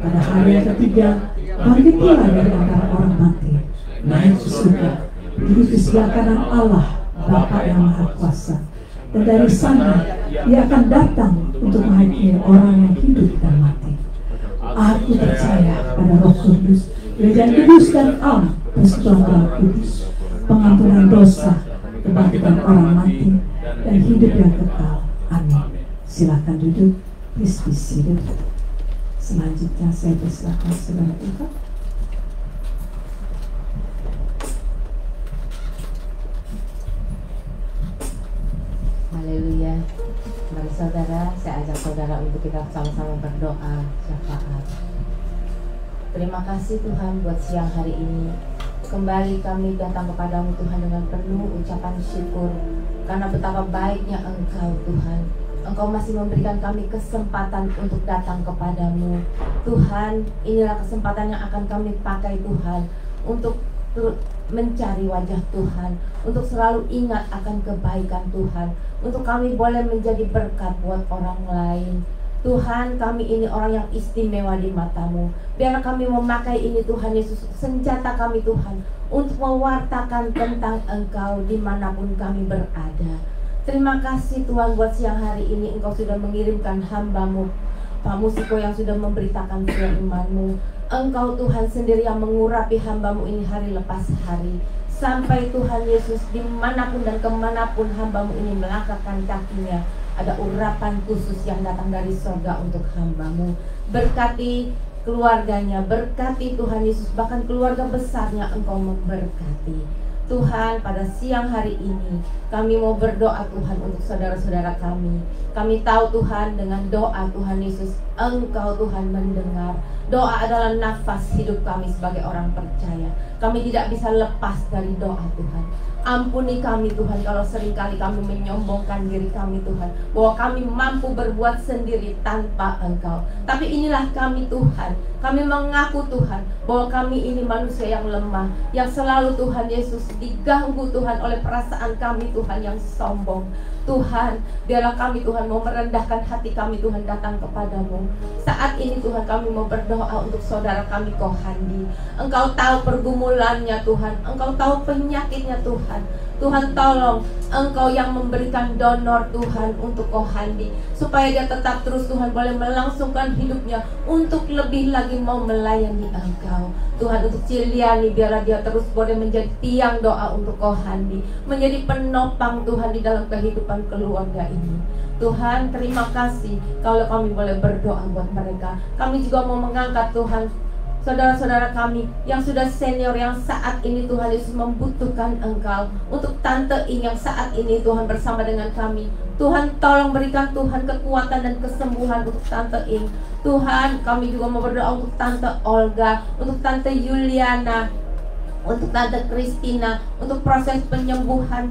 pada hari yang ketiga bangkit pula dari antara orang mati, naik ke surga, duduk di sebelah kanan Allah Bapa yang Maha Kuasa, dan dari sana Ia akan datang untuk menghakimi orang yang hidup dan mati. Aku percaya pada Roh Kudus, Gereja Kudus dan am, persekutuan orang kudus, pengampunan dosa, kebangkitan orang mati, dan hidup yang kekal. Amin. Silakan duduk. Please be seated. Selanjutnya saya persilakan saudara Eva. Haleluya. Mari saudara, saya ajak saudara untuk kita sama-sama berdoa syafaat. Terima kasih Tuhan buat siang hari ini. Kembali kami datang kepadamu Tuhan dengan penuh ucapan syukur, karena betapa baiknya Engkau Tuhan. Engkau masih memberikan kami kesempatan untuk datang kepadamu Tuhan. Inilah kesempatan yang akan kami pakai Tuhan untuk mencari wajah Tuhan, untuk selalu ingat akan kebaikan Tuhan, untuk kami boleh menjadi berkat buat orang lain. Tuhan, kami ini orang yang istimewa di matamu. Biarlah kami memakai ini Tuhan Yesus, senjata kami Tuhan, untuk mewartakan tentang Engkau dimanapun kami berada. Terima kasih Tuhan buat siang hari ini Engkau sudah mengirimkan hamba-Mu Pak Musiko yang sudah memberitakan firman-Mu. Engkau Tuhan sendiri yang mengurapi hamba-Mu ini hari lepas hari, sampai Tuhan Yesus dimanapun dan kemanapun hamba-Mu ini melangkahkan kakinya, ada urapan khusus yang datang dari surga untuk hamba-Mu. Berkati keluarganya, berkati Tuhan Yesus, bahkan keluarga besarnya Engkau memberkati. Tuhan, pada siang hari ini kami mau berdoa Tuhan untuk saudara-saudara kami. Kami tahu Tuhan, dengan doa Tuhan Yesus, Engkau Tuhan mendengar. Doa adalah nafas hidup kami sebagai orang percaya. Kami tidak bisa lepas dari doa Tuhan. Ampuni kami Tuhan kalau seringkali kami menyombongkan diri kami Tuhan, bahwa kami mampu berbuat sendiri tanpa Engkau. Tapi inilah kami Tuhan. Kami mengaku Tuhan bahwa kami ini manusia yang lemah, yang selalu Tuhan Yesus diganggu Tuhan oleh perasaan kami Tuhan yang sombong. Tuhan, biarlah kami Tuhan mau merendahkan hati kami Tuhan datang kepadamu. Saat ini Tuhan kami mau berdoa untuk saudara kami Kohandi. Engkau tahu pergumulannya Tuhan, Engkau tahu penyakitnya Tuhan. Tuhan tolong Engkau yang memberikan donor Tuhan untuk Kohandi, supaya dia tetap terus Tuhan boleh melangsungkan hidupnya untuk lebih lagi mau melayani Engkau. Tuhan, untuk Ciliani biarlah dia terus boleh menjadi tiang doa untuk Kohandi, menjadi penopang Tuhan di dalam kehidupan keluarga ini. Tuhan, terima kasih kalau kami boleh berdoa buat mereka. Kami juga mau mengangkat Tuhan saudara-saudara kami yang sudah senior, yang saat ini Tuhan Yesus membutuhkan Engkau. Untuk Tante Ing yang saat ini Tuhan bersama dengan kami, Tuhan tolong berikan Tuhan kekuatan dan kesembuhan untuk Tante Ing. Tuhan, kami juga mau berdoa untuk Tante Olga, untuk Tante Yuliana, untuk Tante Christina, untuk proses penyembuhan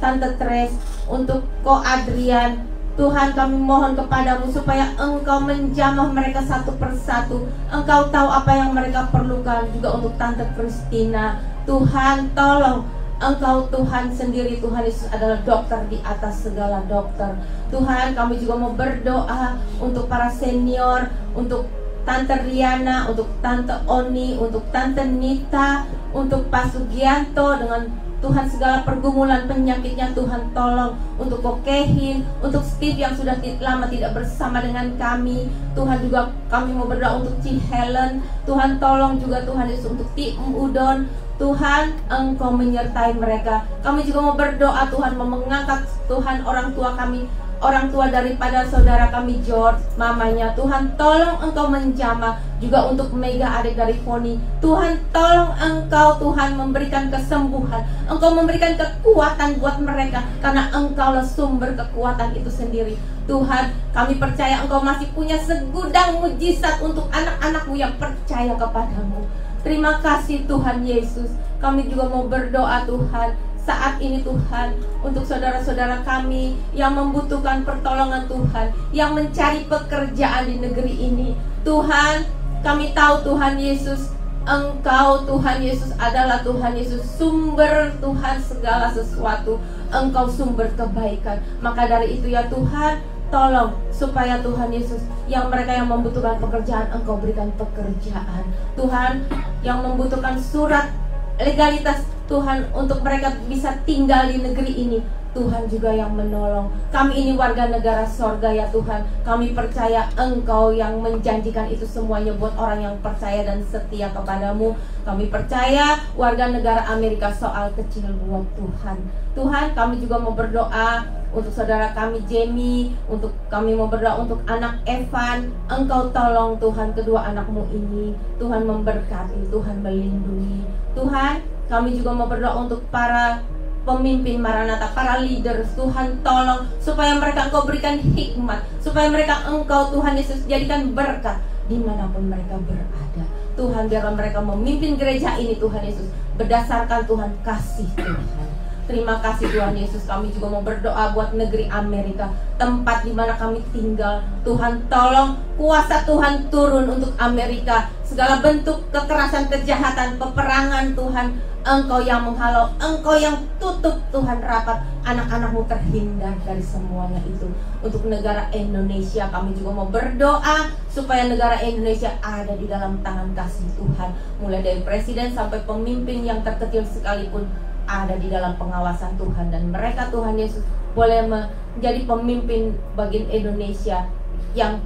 Tante Tres, untuk Ko Adrian. Tuhan, kami mohon kepadamu supaya Engkau menjamah mereka satu persatu. Engkau tahu apa yang mereka perlukan. Juga untuk Tante Christina, Tuhan tolong. Engkau Tuhan sendiri, Tuhan Yesus adalah dokter di atas segala dokter. Tuhan, kami juga mau berdoa untuk para senior, untuk Tante Riana, untuk Tante Oni, untuk Tante Nita, untuk Pak Sugianto, dengan Tuhan segala pergumulan penyakitnya Tuhan tolong. Untuk Kokehin, untuk Steve yang sudah lama tidak bersama dengan kami. Tuhan, juga kami mau berdoa untuk Ci Helen. Tuhan tolong juga Tuhan Yesus untuk Tim Udon. Tuhan, Engkau menyertai mereka. Kami juga mau berdoa Tuhan, mau mengangkat Tuhan orang tua kami, orang tua daripada saudara kami George, mamanya. Tuhan tolong Engkau menjamah juga untuk Mega, adik dari Foni. Tuhan tolong Engkau, Tuhan memberikan kesembuhan, Engkau memberikan kekuatan buat mereka, karena Engkaulah sumber kekuatan itu sendiri. Tuhan, kami percaya Engkau masih punya segudang mujizat untuk anak-anak-Mu yang percaya kepadamu. Terima kasih Tuhan Yesus. Kami juga mau berdoa Tuhan saat ini Tuhan, untuk saudara-saudara kami yang membutuhkan pertolongan Tuhan, yang mencari pekerjaan di negeri ini. Tuhan, kami tahu Tuhan Yesus, Engkau Tuhan Yesus adalah Tuhan Yesus, sumber Tuhan segala sesuatu. Engkau sumber kebaikan. Maka dari itu ya Tuhan, tolong supaya Tuhan Yesus, yang mereka yang membutuhkan pekerjaan, Engkau berikan pekerjaan. Tuhan, yang membutuhkan surat legalitas Tuhan untuk mereka bisa tinggal di negeri ini, Tuhan juga yang menolong. Kami ini warga negara sorga ya Tuhan. Kami percaya Engkau yang menjanjikan itu semuanya buat orang yang percaya dan setia kepadamu. Kami percaya warga negara Amerika soal kecil buat Tuhan. Tuhan, kami juga mau berdoa untuk saudara kami Jamie, untuk kami mau berdoa untuk anak Evan. Engkau tolong Tuhan kedua anakmu ini, Tuhan memberkati, Tuhan melindungi. Tuhan, kami juga mau berdoa untuk para pemimpin Maranatha, para leaders. Tuhan tolong supaya mereka Engkau berikan hikmat, supaya mereka Engkau Tuhan Yesus jadikan berkat dimanapun mereka berada. Tuhan, biarlah mereka memimpin gereja ini Tuhan Yesus berdasarkan Tuhan kasih Tuhan. Terima kasih Tuhan Yesus. Kami juga mau berdoa buat negeri Amerika, tempat di mana kami tinggal. Tuhan tolong kuasa Tuhan turun untuk Amerika. Segala bentuk kekerasan, kejahatan, peperangan Tuhan, Engkau yang menghalau, Engkau yang tutup Tuhan rapat. Anak-anakmu terhindar dari semuanya itu. Untuk negara Indonesia kami juga mau berdoa supaya negara Indonesia ada di dalam tangan kasih Tuhan. Mulai dari presiden sampai pemimpin yang terkecil sekalipun ada di dalam pengawasan Tuhan. Dan mereka Tuhan Yesus boleh menjadi pemimpin bagi Indonesia yang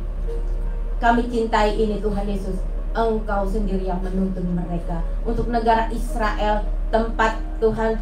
kami cintai ini Tuhan Yesus. Engkau sendiri yang menuntun mereka. Untuk negara Israel, tempat Tuhan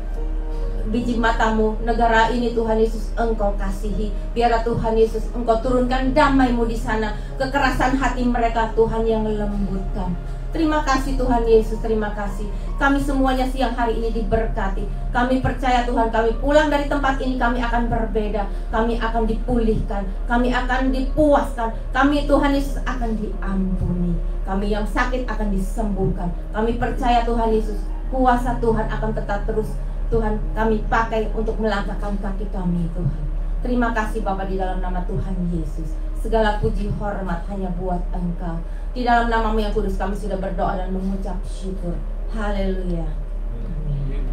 biji matamu, negara ini Tuhan Yesus Engkau kasihi. Biarlah Tuhan Yesus Engkau turunkan damai-Mu di sana. Kekerasan hati mereka Tuhan yang lembutkan. Terima kasih Tuhan Yesus, terima kasih. Kami semuanya siang hari ini diberkati. Kami percaya Tuhan, kami pulang dari tempat ini, kami akan berbeda. Kami akan dipulihkan, kami akan dipuaskan. Kami Tuhan Yesus akan diampuni. Kami yang sakit akan disembuhkan. Kami percaya Tuhan Yesus, kuasa Tuhan akan tetap terus Tuhan kami pakai untuk melangkahkan kaki kami Tuhan. Terima kasih Bapa, di dalam nama Tuhan Yesus. Segala puji hormat hanya buat Engkau. Di dalam nama-Mu yang kudus kami sudah berdoa dan mengucap syukur. Haleluya. Amin.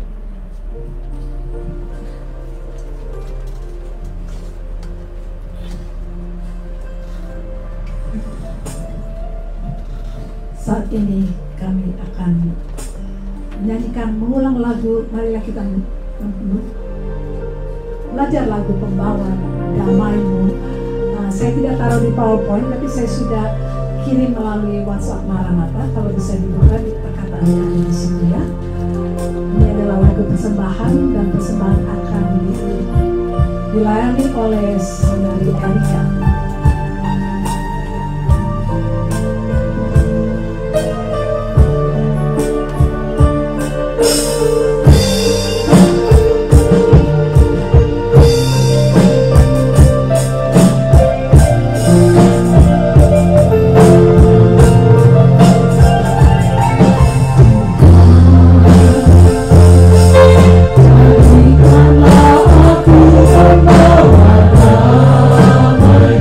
Saat ini kami akan menyanyikan, mengulang lagu. Marilah kita belajar lagu Pembawa Damai-Mu. Saya tidak taruh di PowerPoint, tapi saya sudah kirim melalui WhatsApp Maranatha. Kalau bisa dibuka di perkataan kami di situ ya. Ini adalah lagu persembahan, dan persembahan akan dilayani oleh saudari Erika. Jadikanlah aku pembawa damai.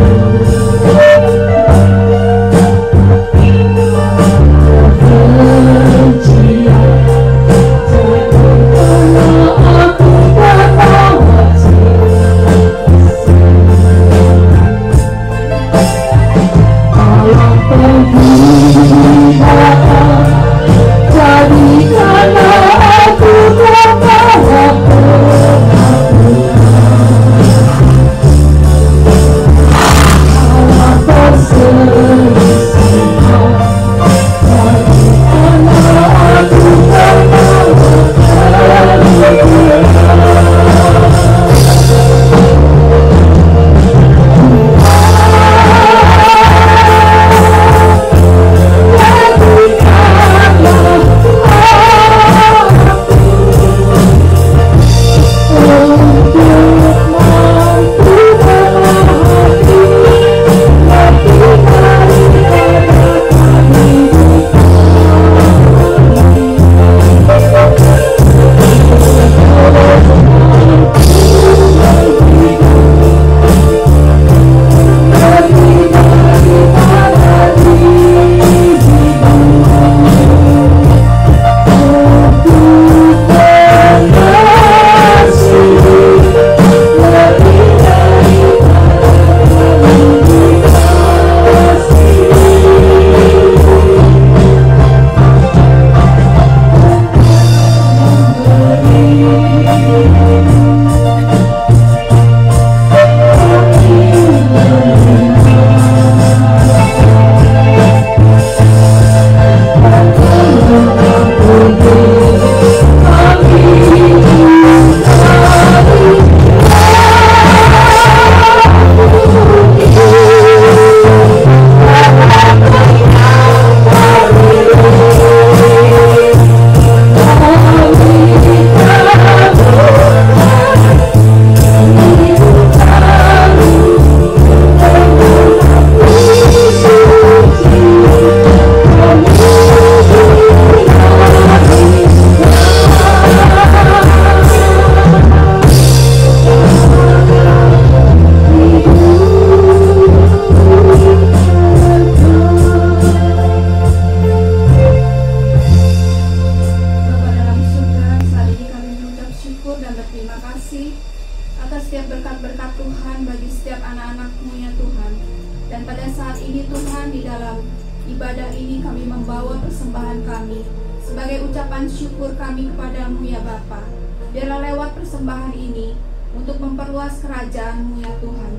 kami. Sebagai ucapan syukur kami kepadamu ya Bapa, biarlah lewat persembahan ini untuk memperluas kerajaan-Mu ya Tuhan.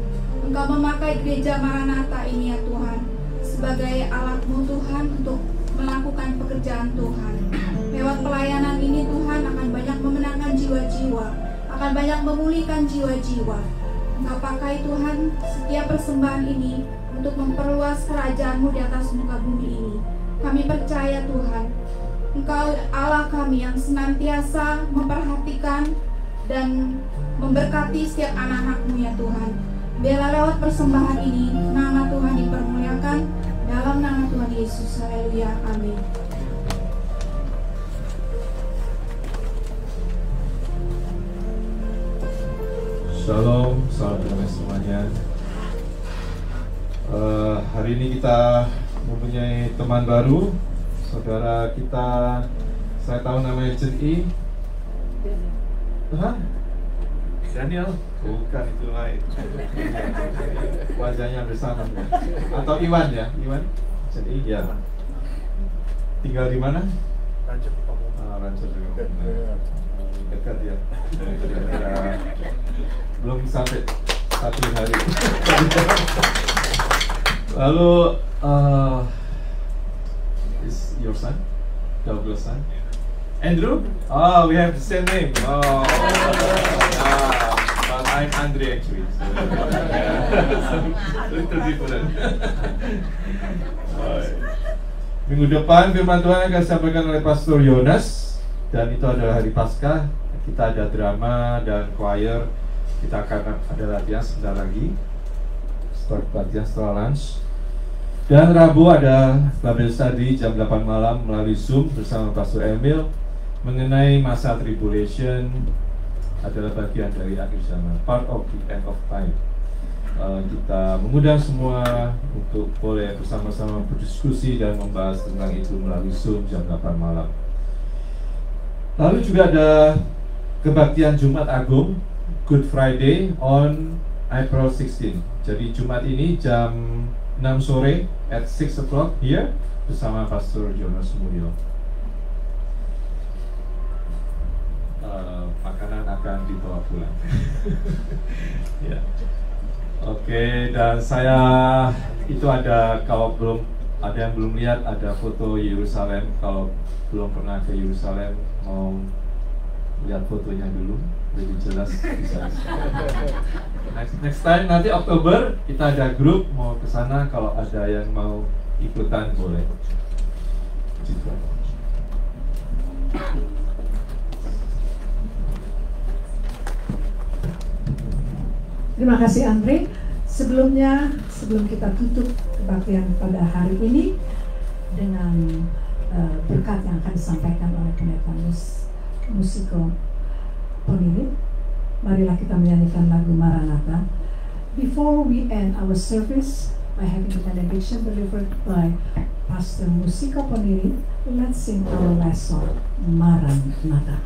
Engkau memakai gereja Maranatha ini ya Tuhan sebagai alat-Mu Tuhan untuk melakukan pekerjaan Tuhan. Lewat pelayanan ini Tuhan akan banyak memenangkan jiwa-jiwa, akan banyak memulihkan jiwa-jiwa. Engkau pakai Tuhan setiap persembahan ini untuk memperluas kerajaan-Mu di atas muka bumi ini. Kami percaya Tuhan, Engkau Allah kami yang senantiasa memperhatikan dan memberkati setiap anak-anak-Mu ya Tuhan. Biarlah lewat persembahan ini nama Tuhan dipermuliakan dalam nama Tuhan Yesus. Haleluya, amin. Shalom, salam damai semuanya. Hari ini kita mempunyai teman baru, saudara kita. Saya tahu namanya Chen I. Hah? Daniel? Bukan, itu lain. Wajahnya bersama. Atau Iwan ya? Iwan? Chen I ya. Tinggal di mana? Ranca Pekamungkas. Ranca Pekamungkas. Dekat ya. Belum sampai 1 hari. Lalu is your son? Douglas son? Andrew? Oh, we have the same name. Oh, but I'm Andre actually. So, little different. Minggu depan firman Tuhan akan disampaikan oleh Pastor Yonas, dan itu adalah hari Paskah. Kita ada drama dan choir. Kita akan ada latihan sebentar lagi. Start latihan setelah lunch. Dan Rabu ada Bible Study jam 8 malam melalui Zoom bersama Pastor Emil mengenai masa tribulation, adalah bagian dari akhir zaman, part of the end of time. Kita mengundang semua untuk boleh bersama-sama berdiskusi dan membahas tentang itu melalui Zoom jam 8 malam. Lalu juga ada kebaktian Jumat Agung, Good Friday on April 16. Jadi Jumat ini jam 6 sore at 6 o'clock here bersama Pastor Jonas Mulyo. Makanan akan dibawa pulang. Ya. Oke, dan saya itu ada, kalau belum ada yang belum lihat, ada foto Yerusalem. Kalau belum pernah ke Yerusalem, mau lihat fotonya dulu, lebih jelas bisa. Next time nanti Oktober kita ada grup mau ke sana, kalau ada yang mau ikutan boleh. Gitu. Terima kasih Andre. Sebelum kita tutup kebaktian pada hari ini dengan berkat yang akan disampaikan oleh pendeta Musiko Ponirit, marilah kita menyanyikan lagu Maranatha. Before we end our service by having the benediction delivered by Pastor Musiko Ponirit, let's sing our last song, Maranatha.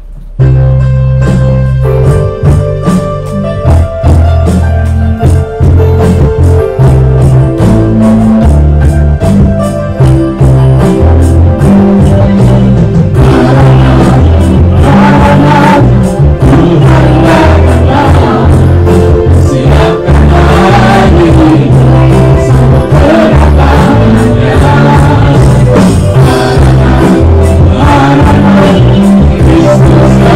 Christus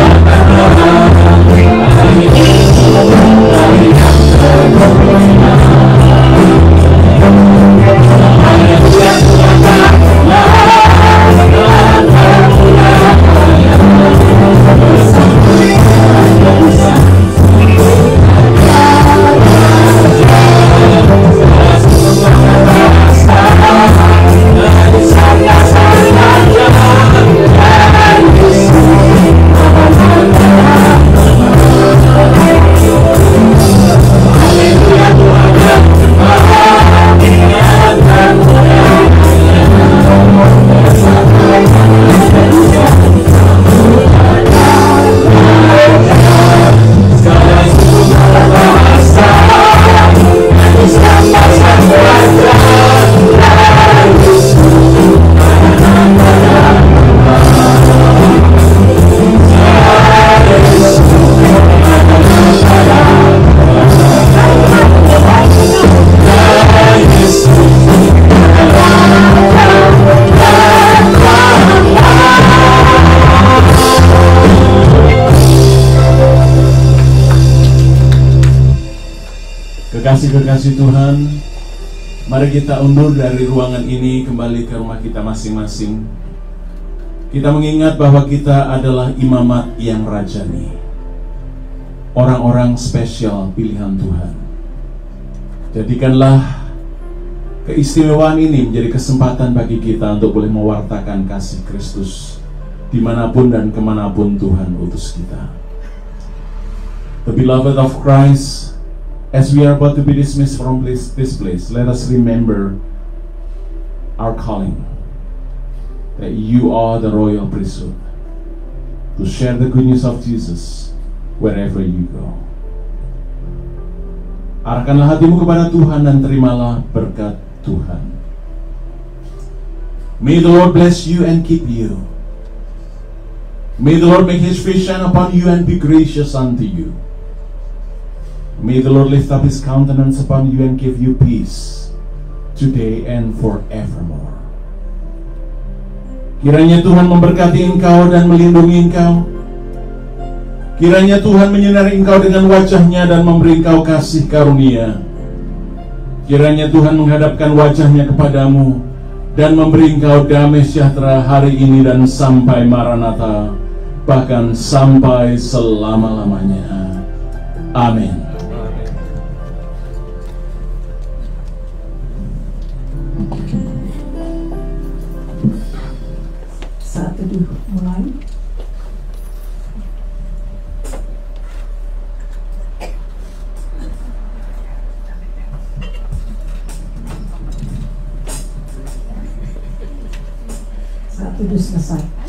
kasih kekasih Tuhan, mari kita undur dari ruangan ini kembali ke rumah kita masing-masing. Kita mengingat bahwa kita adalah imamat yang rajani, orang-orang spesial pilihan Tuhan. Jadikanlah keistimewaan ini menjadi kesempatan bagi kita untuk boleh mewartakan kasih Kristus dimanapun dan kemanapun Tuhan utus kita. The beloved of Christ, as we are about to be dismissed from this place, let us remember our calling, that you are the royal priesthood, to share the good news of Jesus wherever you go. Arahkanlah hatimu kepada Tuhan dan terimalah berkat Tuhan. May the Lord bless you and keep you. May the Lord make His face shine upon you and be gracious unto you. May the Lord lift up His countenance upon you and give you peace today and forevermore. Kiranya Tuhan memberkati engkau dan melindungi engkau. Kiranya Tuhan menyinari engkau dengan wajah-Nya dan memberi engkau kasih karunia. Kiranya Tuhan menghadapkan wajah-Nya kepadamu dan memberi engkau damai sejahtera hari ini dan sampai Maranatha, bahkan sampai selama-lamanya. Amin. Saat teduh mulai. Saat teduh selesai.